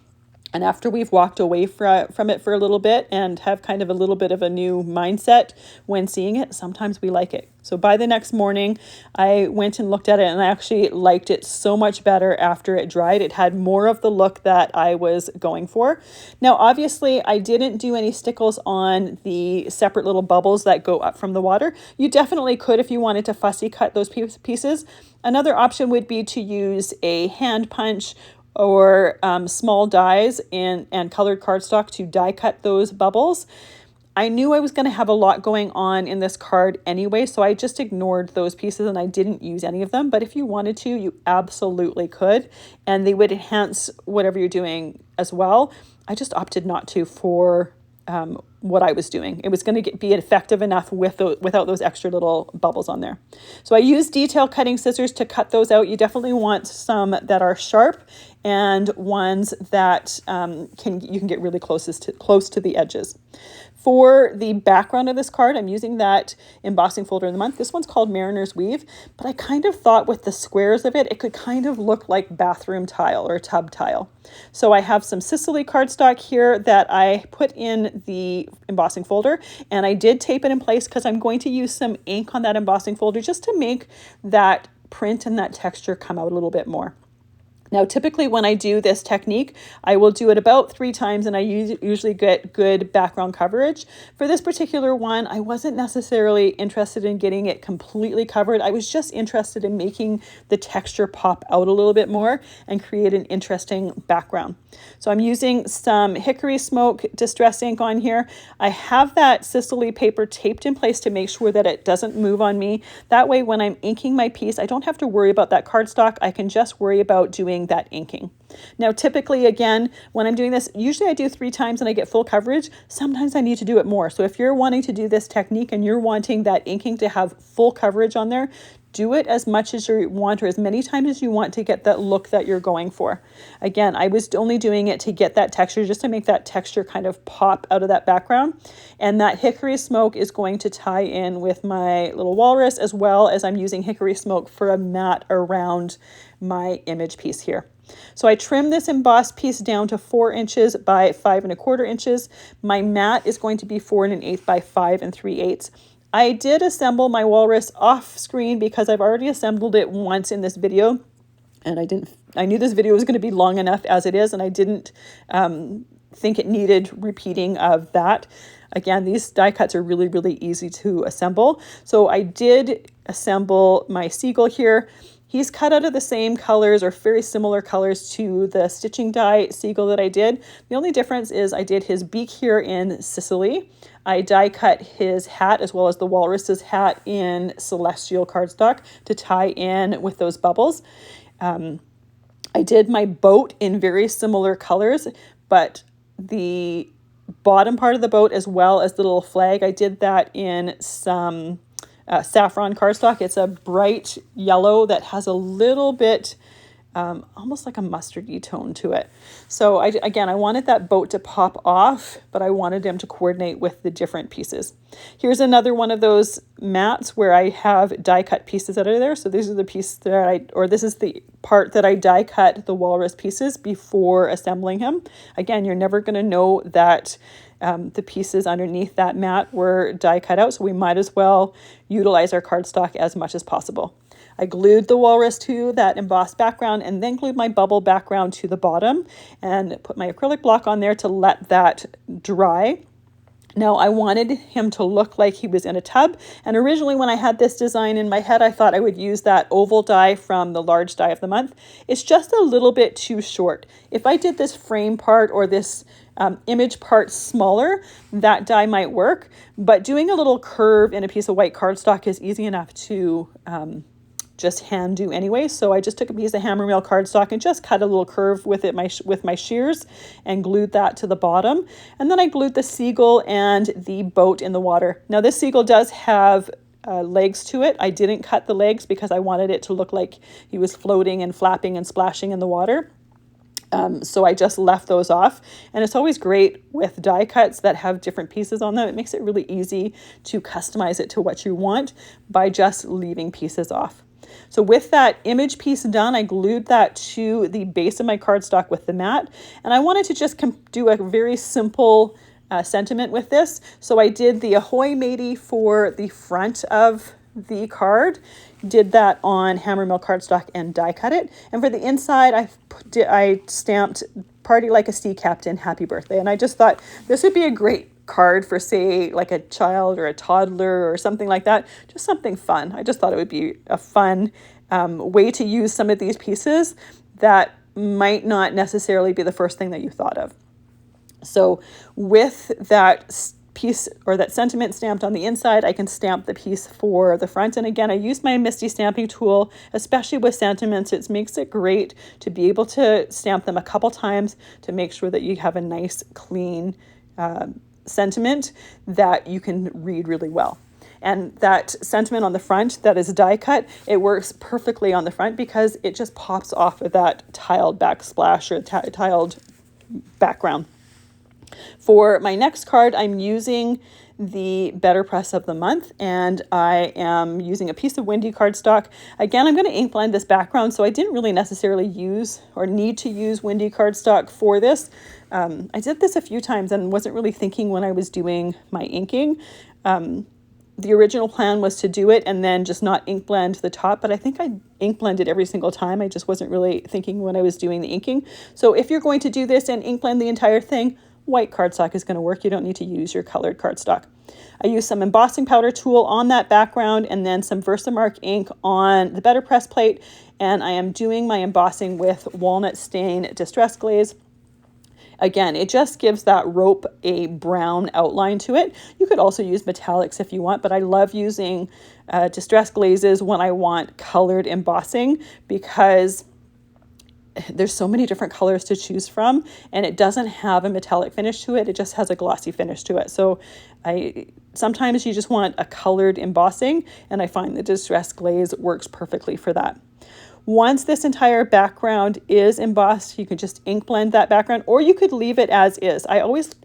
S1: And after we've walked away from it for a little bit and have kind of a little bit of a new mindset when seeing it, sometimes we like it. So by the next morning, I went and looked at it, and I actually liked it so much better after it dried. It had more of the look that I was going for. Now, obviously, I didn't do any stickles on the separate little bubbles that go up from the water. You definitely could if you wanted to fussy cut those pieces. Another option would be to use a hand punch or small dies and colored cardstock to die cut those bubbles. I knew I was going to have a lot going on in this card anyway, so I just ignored those pieces and I didn't use any of them. But if you wanted to, you absolutely could, and they would enhance whatever you're doing as well. I just opted not to for what I was doing. It was going to be effective enough without those extra little bubbles on there. So I used detail cutting scissors to cut those out. You definitely want some that are sharp and ones that you can get really close to the edges. For the background of this card, I'm using that embossing folder of the month. This one's called Mariner's Weave, but I kind of thought with the squares of it, it could kind of look like bathroom tile or tub tile. So I have some Sicily cardstock here that I put in the embossing folder, and I did tape it in place because I'm going to use some ink on that embossing folder just to make that print and that texture come out a little bit more. Now, typically when I do this technique, I will do it about 3 times and I usually get good background coverage. For this particular one, I wasn't necessarily interested in getting it completely covered. I was just interested in making the texture pop out a little bit more and create an interesting background. So I'm using some Hickory Smoke Distress ink on here. I have that Sicily paper taped in place to make sure that it doesn't move on me. That way, when I'm inking my piece, I don't have to worry about that cardstock. I can just worry about doing that inking. Now, typically, again, when I'm doing this, usually I do 3 times and I get full coverage. Sometimes I need to do it more. So if you're wanting to do this technique and you're wanting that inking to have full coverage on there, do it as much as you want or as many times as you want to get that look that you're going for. Again, I was only doing it to get that texture, just to make that texture kind of pop out of that background. And that hickory smoke is going to tie in with my little walrus, as well as I'm using hickory smoke for a mat around my image piece here. So I trimmed this embossed piece down to 4 inches by 5 1/4 inches. My mat is going to be 4 1/8 by 5 3/8. I did assemble my walrus off screen because I've already assembled it once in this video, and I knew this video was going to be long enough as it is, and I didn't think it needed repeating of that. Again, these die cuts are really, really easy to assemble. So I did assemble my seagull here. He's cut out of the same colors or very similar colors to the stitching die seagull that I did. The only difference is I did his beak here in Sicily. I die cut his hat as well as the walrus's hat in Celestial cardstock to tie in with those bubbles. I did my boat in very similar colors, but the bottom part of the boat as well as the little flag, I did that in some saffron cardstock. It's a bright yellow that has a little bit almost like a mustardy tone to it. So I wanted that boat to pop off, but I wanted them to coordinate with the different pieces. Here's another one of those mats where I have die cut pieces that are there. So these are the pieces that this is the part that I die cut the walrus pieces before assembling him. Again, you're never going to know that the pieces underneath that mat were die cut out, so we might as well utilize our cardstock as much as possible. I glued the walrus to that embossed background and then glued my bubble background to the bottom and put my acrylic block on there to let that dry. Now I wanted him to look like he was in a tub, and originally when I had this design in my head I thought I would use that oval die from the large die of the month. It's just a little bit too short. If I did this frame part or this image part smaller, that die might work, but doing a little curve in a piece of white cardstock is easy enough to just hand do anyway. So I just took a piece of Hammermill cardstock and just cut a little curve with it with my shears and glued that to the bottom. And then I glued the seagull and the boat in the water. Now this seagull does have legs to it. I didn't cut the legs because I wanted it to look like he was floating and flapping and splashing in the water. So I just left those off, and it's always great with die cuts that have different pieces on them. It makes it really easy to customize it to what you want by just leaving pieces off. So with that image piece done, I glued that to the base of my cardstock with the mat, and I wanted to just do a very simple sentiment with this. So I did the Ahoy Matey for the front of the card, did that on Hammermill cardstock and die cut it, and for the inside I stamped "Party Like a Sea Captain, Happy Birthday," and I just thought this would be a great card for, say, like a child or a toddler or something like that, just something fun. I just thought it would be a fun way to use some of these pieces that might not necessarily be the first thing that you thought of. So with that piece or that sentiment stamped on the inside, I can stamp the piece for the front. And again, I use my Misty stamping tool, especially with sentiments. It makes it great to be able to stamp them a couple times to make sure that you have a nice, clean sentiment that you can read really well. And that sentiment on the front that is die cut, it works perfectly on the front because it just pops off of that tiled backsplash or tiled background. For my next card, I'm using the BetterPress of the month, and I am using a piece of windy cardstock. Again, I'm going to ink blend this background, so I didn't really necessarily use or need to use windy cardstock for this. I did this a few times and wasn't really thinking when I was doing my inking. The original plan was to do it and then just not ink blend the top, but I think I ink blended every single time. I just wasn't really thinking when I was doing the inking. So if you're going to do this and ink blend the entire thing, white cardstock is going to work. You don't need to use your colored cardstock. I used some embossing powder tool on that background and then some Versamark ink on the BetterPress plate, and I am doing my embossing with Walnut Stain Distress Glaze. Again, it just gives that rope a brown outline to it. You could also use metallics if you want, but I love using distress glazes when I want colored embossing because there's so many different colors to choose from, and it doesn't have a metallic finish to it. It just has a glossy finish to it. So sometimes you just want a colored embossing, and I find the Distress Glaze works perfectly for that. Once this entire background is embossed, you can just ink blend that background, or you could leave it as is. I always,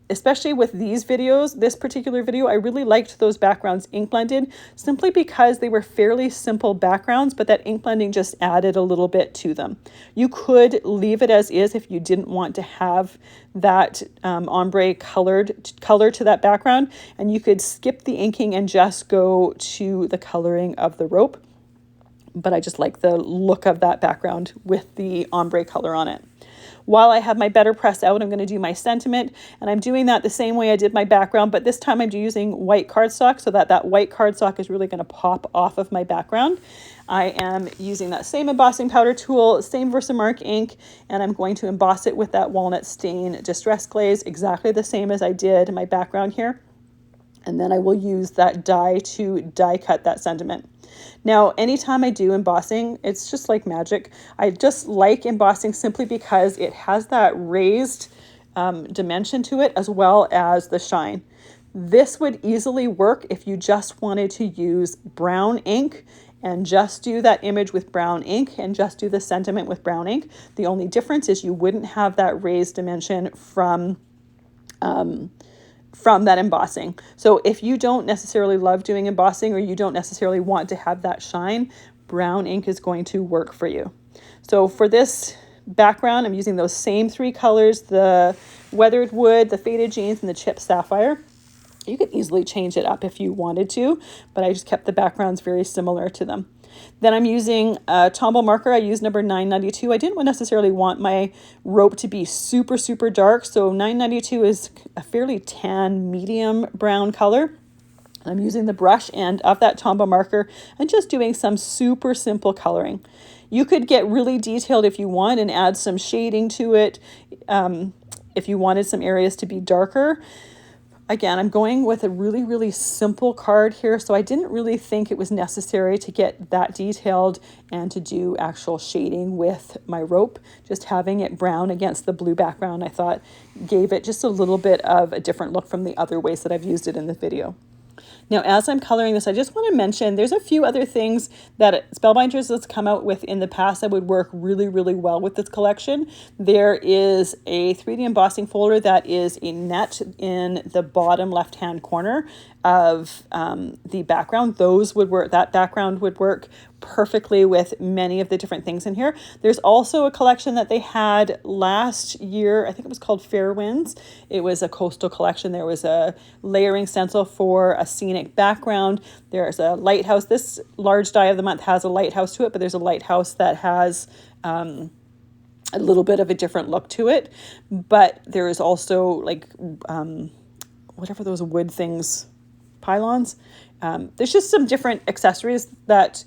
S1: especially with these videos, this particular video, I really liked those backgrounds ink blended simply because they were fairly simple backgrounds, but that ink blending just added a little bit to them. You could leave it as is if you didn't want to have that ombre color to that background, and you could skip the inking and just go to the coloring of the rope. But I just like the look of that background with the ombre color on it. While I have my BetterPress out, I'm going to do my sentiment, and I'm doing that the same way I did my background, but this time I'm using white cardstock so that white cardstock is really going to pop off of my background. I am using that same embossing powder tool, same Versamark ink, and I'm going to emboss it with that Walnut Stain Distress Glaze, exactly the same as I did my background here. And then I will use that die to die cut that sentiment. Now, anytime I do embossing, it's just like magic. I just like embossing simply because it has that raised dimension to it as well as the shine. This would easily work if you just wanted to use brown ink and just do that image with brown ink and just do the sentiment with brown ink. The only difference is you wouldn't have that raised dimension from that embossing. So if you don't necessarily love doing embossing, or you don't necessarily want to have that shine, brown ink is going to work for you. So for this background, I'm using those same three colors, the Weathered Wood, the Faded Jeans, and the Chipped Sapphire. You could easily change it up if you wanted to, but I just kept the backgrounds very similar to them. Then I'm using a Tombow marker. I use number 992. I didn't necessarily want my rope to be super, super dark, so 992 is a fairly tan, medium brown color. I'm using the brush end of that Tombow marker and just doing some super simple coloring. You could get really detailed if you want and add some shading to it if you wanted some areas to be darker. Again, I'm going with a really, really simple card here, so I didn't really think it was necessary to get that detailed and to do actual shading with my rope. Just having it brown against the blue background, I thought gave it just a little bit of a different look from the other ways that I've used it in the video. Now, as I'm coloring this, I just want to mention there's a few other things that Spellbinders has come out with in the past that would work really, really well with this collection. There is a 3D embossing folder that is a net in the bottom left-hand corner of the background. Those would work. That background would work perfectly with many of the different things in here. There's also a collection that they had last year. I think it was called Fairwinds. It was a coastal collection. There was a layering stencil for a scenic background. There's a lighthouse. This large die of the month has a lighthouse to it, but there's a lighthouse that has a little bit of a different look to it. But there is also like whatever those wood things, pylons. There's just some different accessories that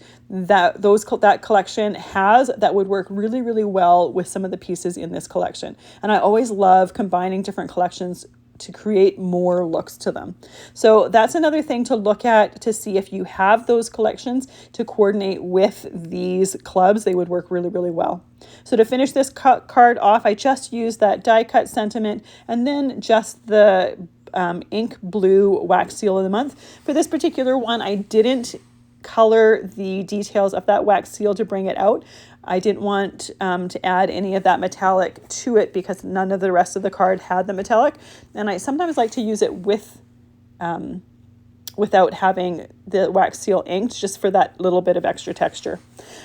S1: collection has that would work really, really well with some of the pieces in this collection. And I always love combining different collections to create more looks to them. So that's another thing to look at to see if you have those collections to coordinate with these clubs. They would work really, really well. So to finish this card off, I just used that die cut sentiment and then just the ink blue wax seal of the month. For this particular one, I didn't color the details of that wax seal to bring it out. I didn't want to add any of that metallic to it because none of the rest of the card had the metallic. And I sometimes like to use it with without having the wax seal inked, just for that little bit of extra texture.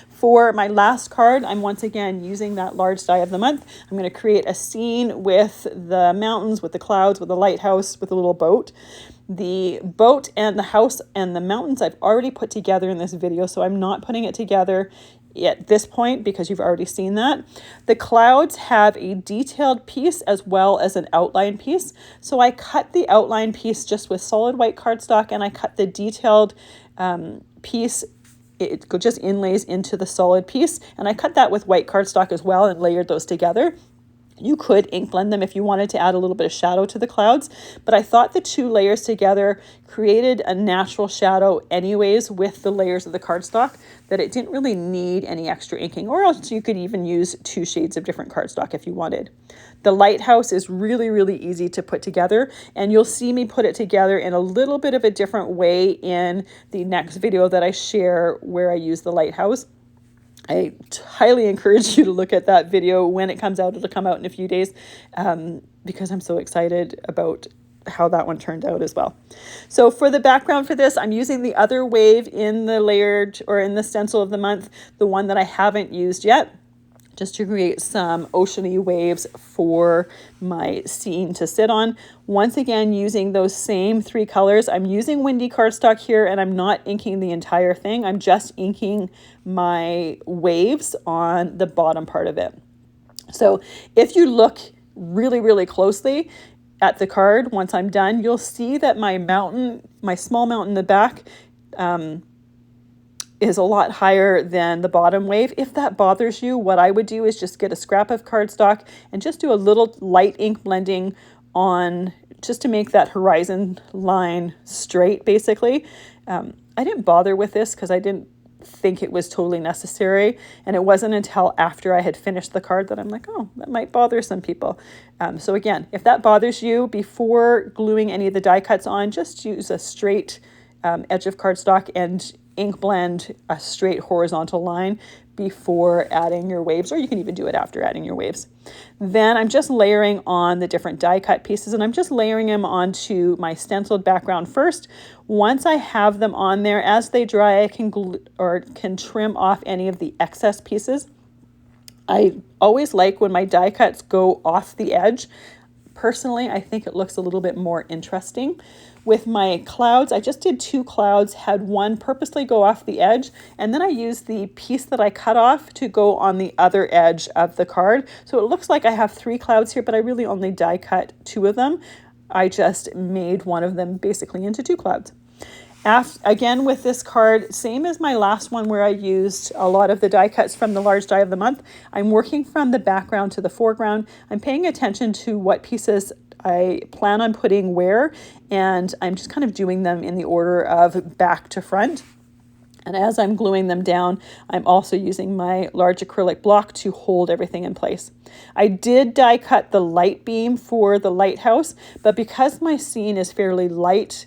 S1: For my last card, I'm once again using that large die of the month. I'm going to create a scene with the mountains, with the clouds, with the lighthouse, with a little boat. The boat and the house and the mountains I've already put together in this video, so I'm not putting it together at this point because you've already seen that. The clouds have a detailed piece as well as an outline piece. So I cut the outline piece just with solid white cardstock, and I cut the detailed piece, it just inlays into the solid piece, and I cut that with white cardstock as well and layered those together. You could ink blend them if you wanted to add a little bit of shadow to the clouds, but I thought the two layers together created a natural shadow anyways with the layers of the cardstock, that it didn't really need any extra inking, or else you could even use 2 shades of different cardstock if you wanted. The lighthouse is really, really easy to put together, and you'll see me put it together in a little bit of a different way in the next video that I share where I use the lighthouse. I highly encourage you to look at that video when it comes out. It'll come out in a few days because I'm so excited about how that one turned out as well. So for the background for this, I'm using the other wave in the layered or in the stencil of the month, the one that I haven't used yet, just to create some oceany waves for my scene to sit on. Once again, using those same 3 colors. I'm using windy cardstock here, and I'm not inking the entire thing. I'm just inking my waves on the bottom part of it. So if you look really, really closely at the card, once I'm done, you'll see that my mountain, my small mountain in the back, is a lot higher than the bottom wave. If that bothers you, what I would do is just get a scrap of cardstock and just do a little light ink blending on, just to make that horizon line straight, basically. I didn't bother with this because I didn't think it was totally necessary, and it wasn't until after I had finished the card that I'm like, oh, that might bother some people. So again, if that bothers you, before gluing any of the die cuts on, just use a straight edge of cardstock and ink blend a straight horizontal line before adding your waves, or you can even do it after adding your waves. Then I'm just layering on the different die cut pieces, and I'm just layering them onto my stenciled background first. Once I have them on there, as they dry, I can trim off any of the excess pieces. I always like when my die cuts go off the edge. Personally, I think it looks a little bit more interesting. With my clouds, I just did 2 clouds, had one purposely go off the edge, and then I used the piece that I cut off to go on the other edge of the card. So it looks like I have 3 clouds here, but I really only die cut 2 of them. I just made one of them basically into 2 clouds. Again, with this card, same as my last one where I used a lot of the die cuts from the large die of the month, I'm working from the background to the foreground. I'm paying attention to what pieces I plan on putting where, and I'm just kind of doing them in the order of back to front. And as I'm gluing them down, I'm also using my large acrylic block to hold everything in place. I did die cut the light beam for the lighthouse, but because my scene is fairly light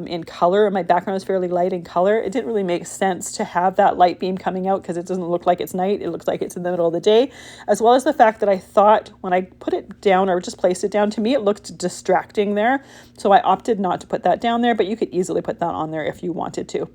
S1: in color, and my background is fairly light in color, it didn't really make sense to have that light beam coming out because it doesn't look like it's night. It looks like it's in the middle of the day, as well as the fact that I thought when I put it down or just placed it down, to me it looked distracting there. So I opted not to put that down there, but you could easily put that on there if you wanted to.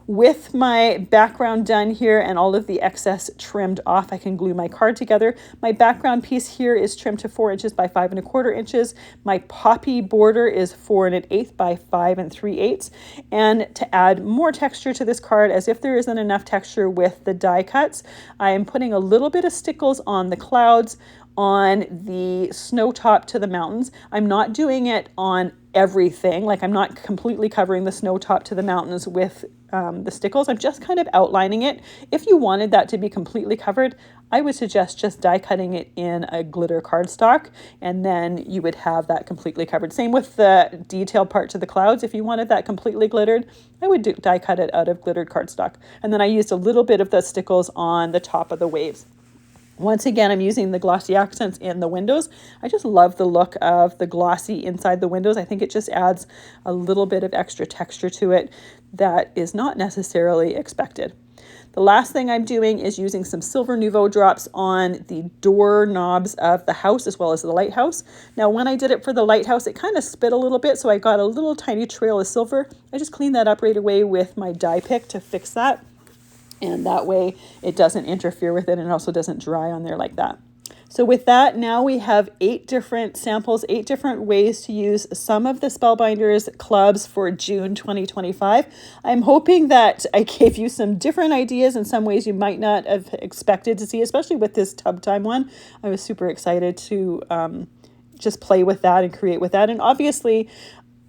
S1: With my background done here and all of the excess trimmed off, I can glue my card together. My background piece here is trimmed to 4 inches by 5 1/4 inches. My poppy border is 4 1/8 by 5 3/8. And to add more texture to this card, as if there isn't enough texture with the die cuts, I am putting a little bit of stickles on the clouds, on the snow top to the mountains. I'm not doing it on everything, like I'm not completely covering the snow top to the mountains with the stickles. I'm just kind of outlining it. If you wanted that to be completely covered, I would suggest just die cutting it in a glitter cardstock, and then you would have that completely covered. Same with the detailed part to the clouds. If you wanted that completely glittered, I would die cut it out of glittered cardstock. And then I used a little bit of the stickles on the top of the waves. Once again, I'm using the glossy accents in the windows. I just love the look of the glossy inside the windows. I think it just adds a little bit of extra texture to it that is not necessarily expected. The last thing I'm doing is using some Silver Nouveau drops on the door knobs of the house as well as the lighthouse. Now, when I did it for the lighthouse, it kind of spit a little bit, so I got a little tiny trail of silver. I just cleaned that up right away with my die pick to fix that. And that way it doesn't interfere with it, and it also doesn't dry on there like that. So with that, now we have 8 different samples, 8 different ways to use some of the Spellbinders clubs for June 2025. I'm hoping that I gave you some different ideas in some ways you might not have expected to see, especially with this tub time one. I was super excited to just play with that and create with that. And obviously,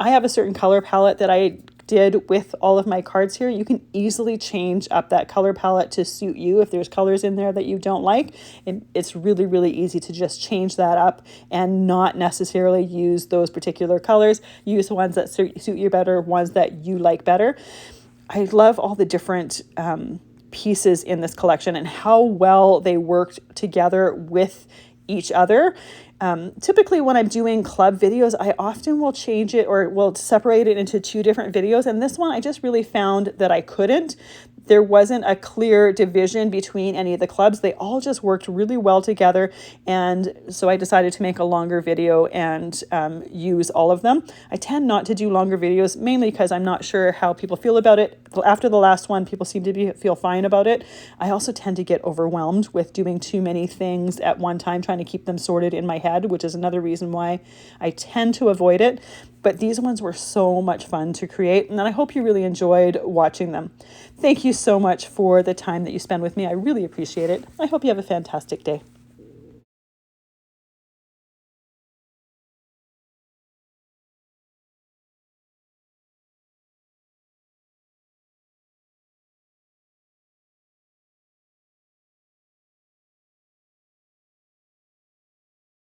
S1: I have a certain color palette that I did with all of my cards here, you can easily change up that color palette to suit you. If there's colors in there that you don't like, it's really, really easy to just change that up and not necessarily use those particular colors. Use the ones that suit you better, ones that you like better. I love all the different pieces in this collection and how well they worked together with each other. Typically when I'm doing club videos, I often will change it or will separate it into 2 different videos. And this one, I just really found that I couldn't. There wasn't a clear division between any of the clubs. They all just worked really well together. And so I decided to make a longer video and use all of them. I tend not to do longer videos, mainly because I'm not sure how people feel about it. After the last one, people seem to feel fine about it. I also tend to get overwhelmed with doing too many things at one time, trying to keep them sorted in my head, which is another reason why I tend to avoid it. But these ones were so much fun to create, and I hope you really enjoyed watching them. Thank you so much for the time that you spend with me. I really appreciate it. I hope you have a fantastic day.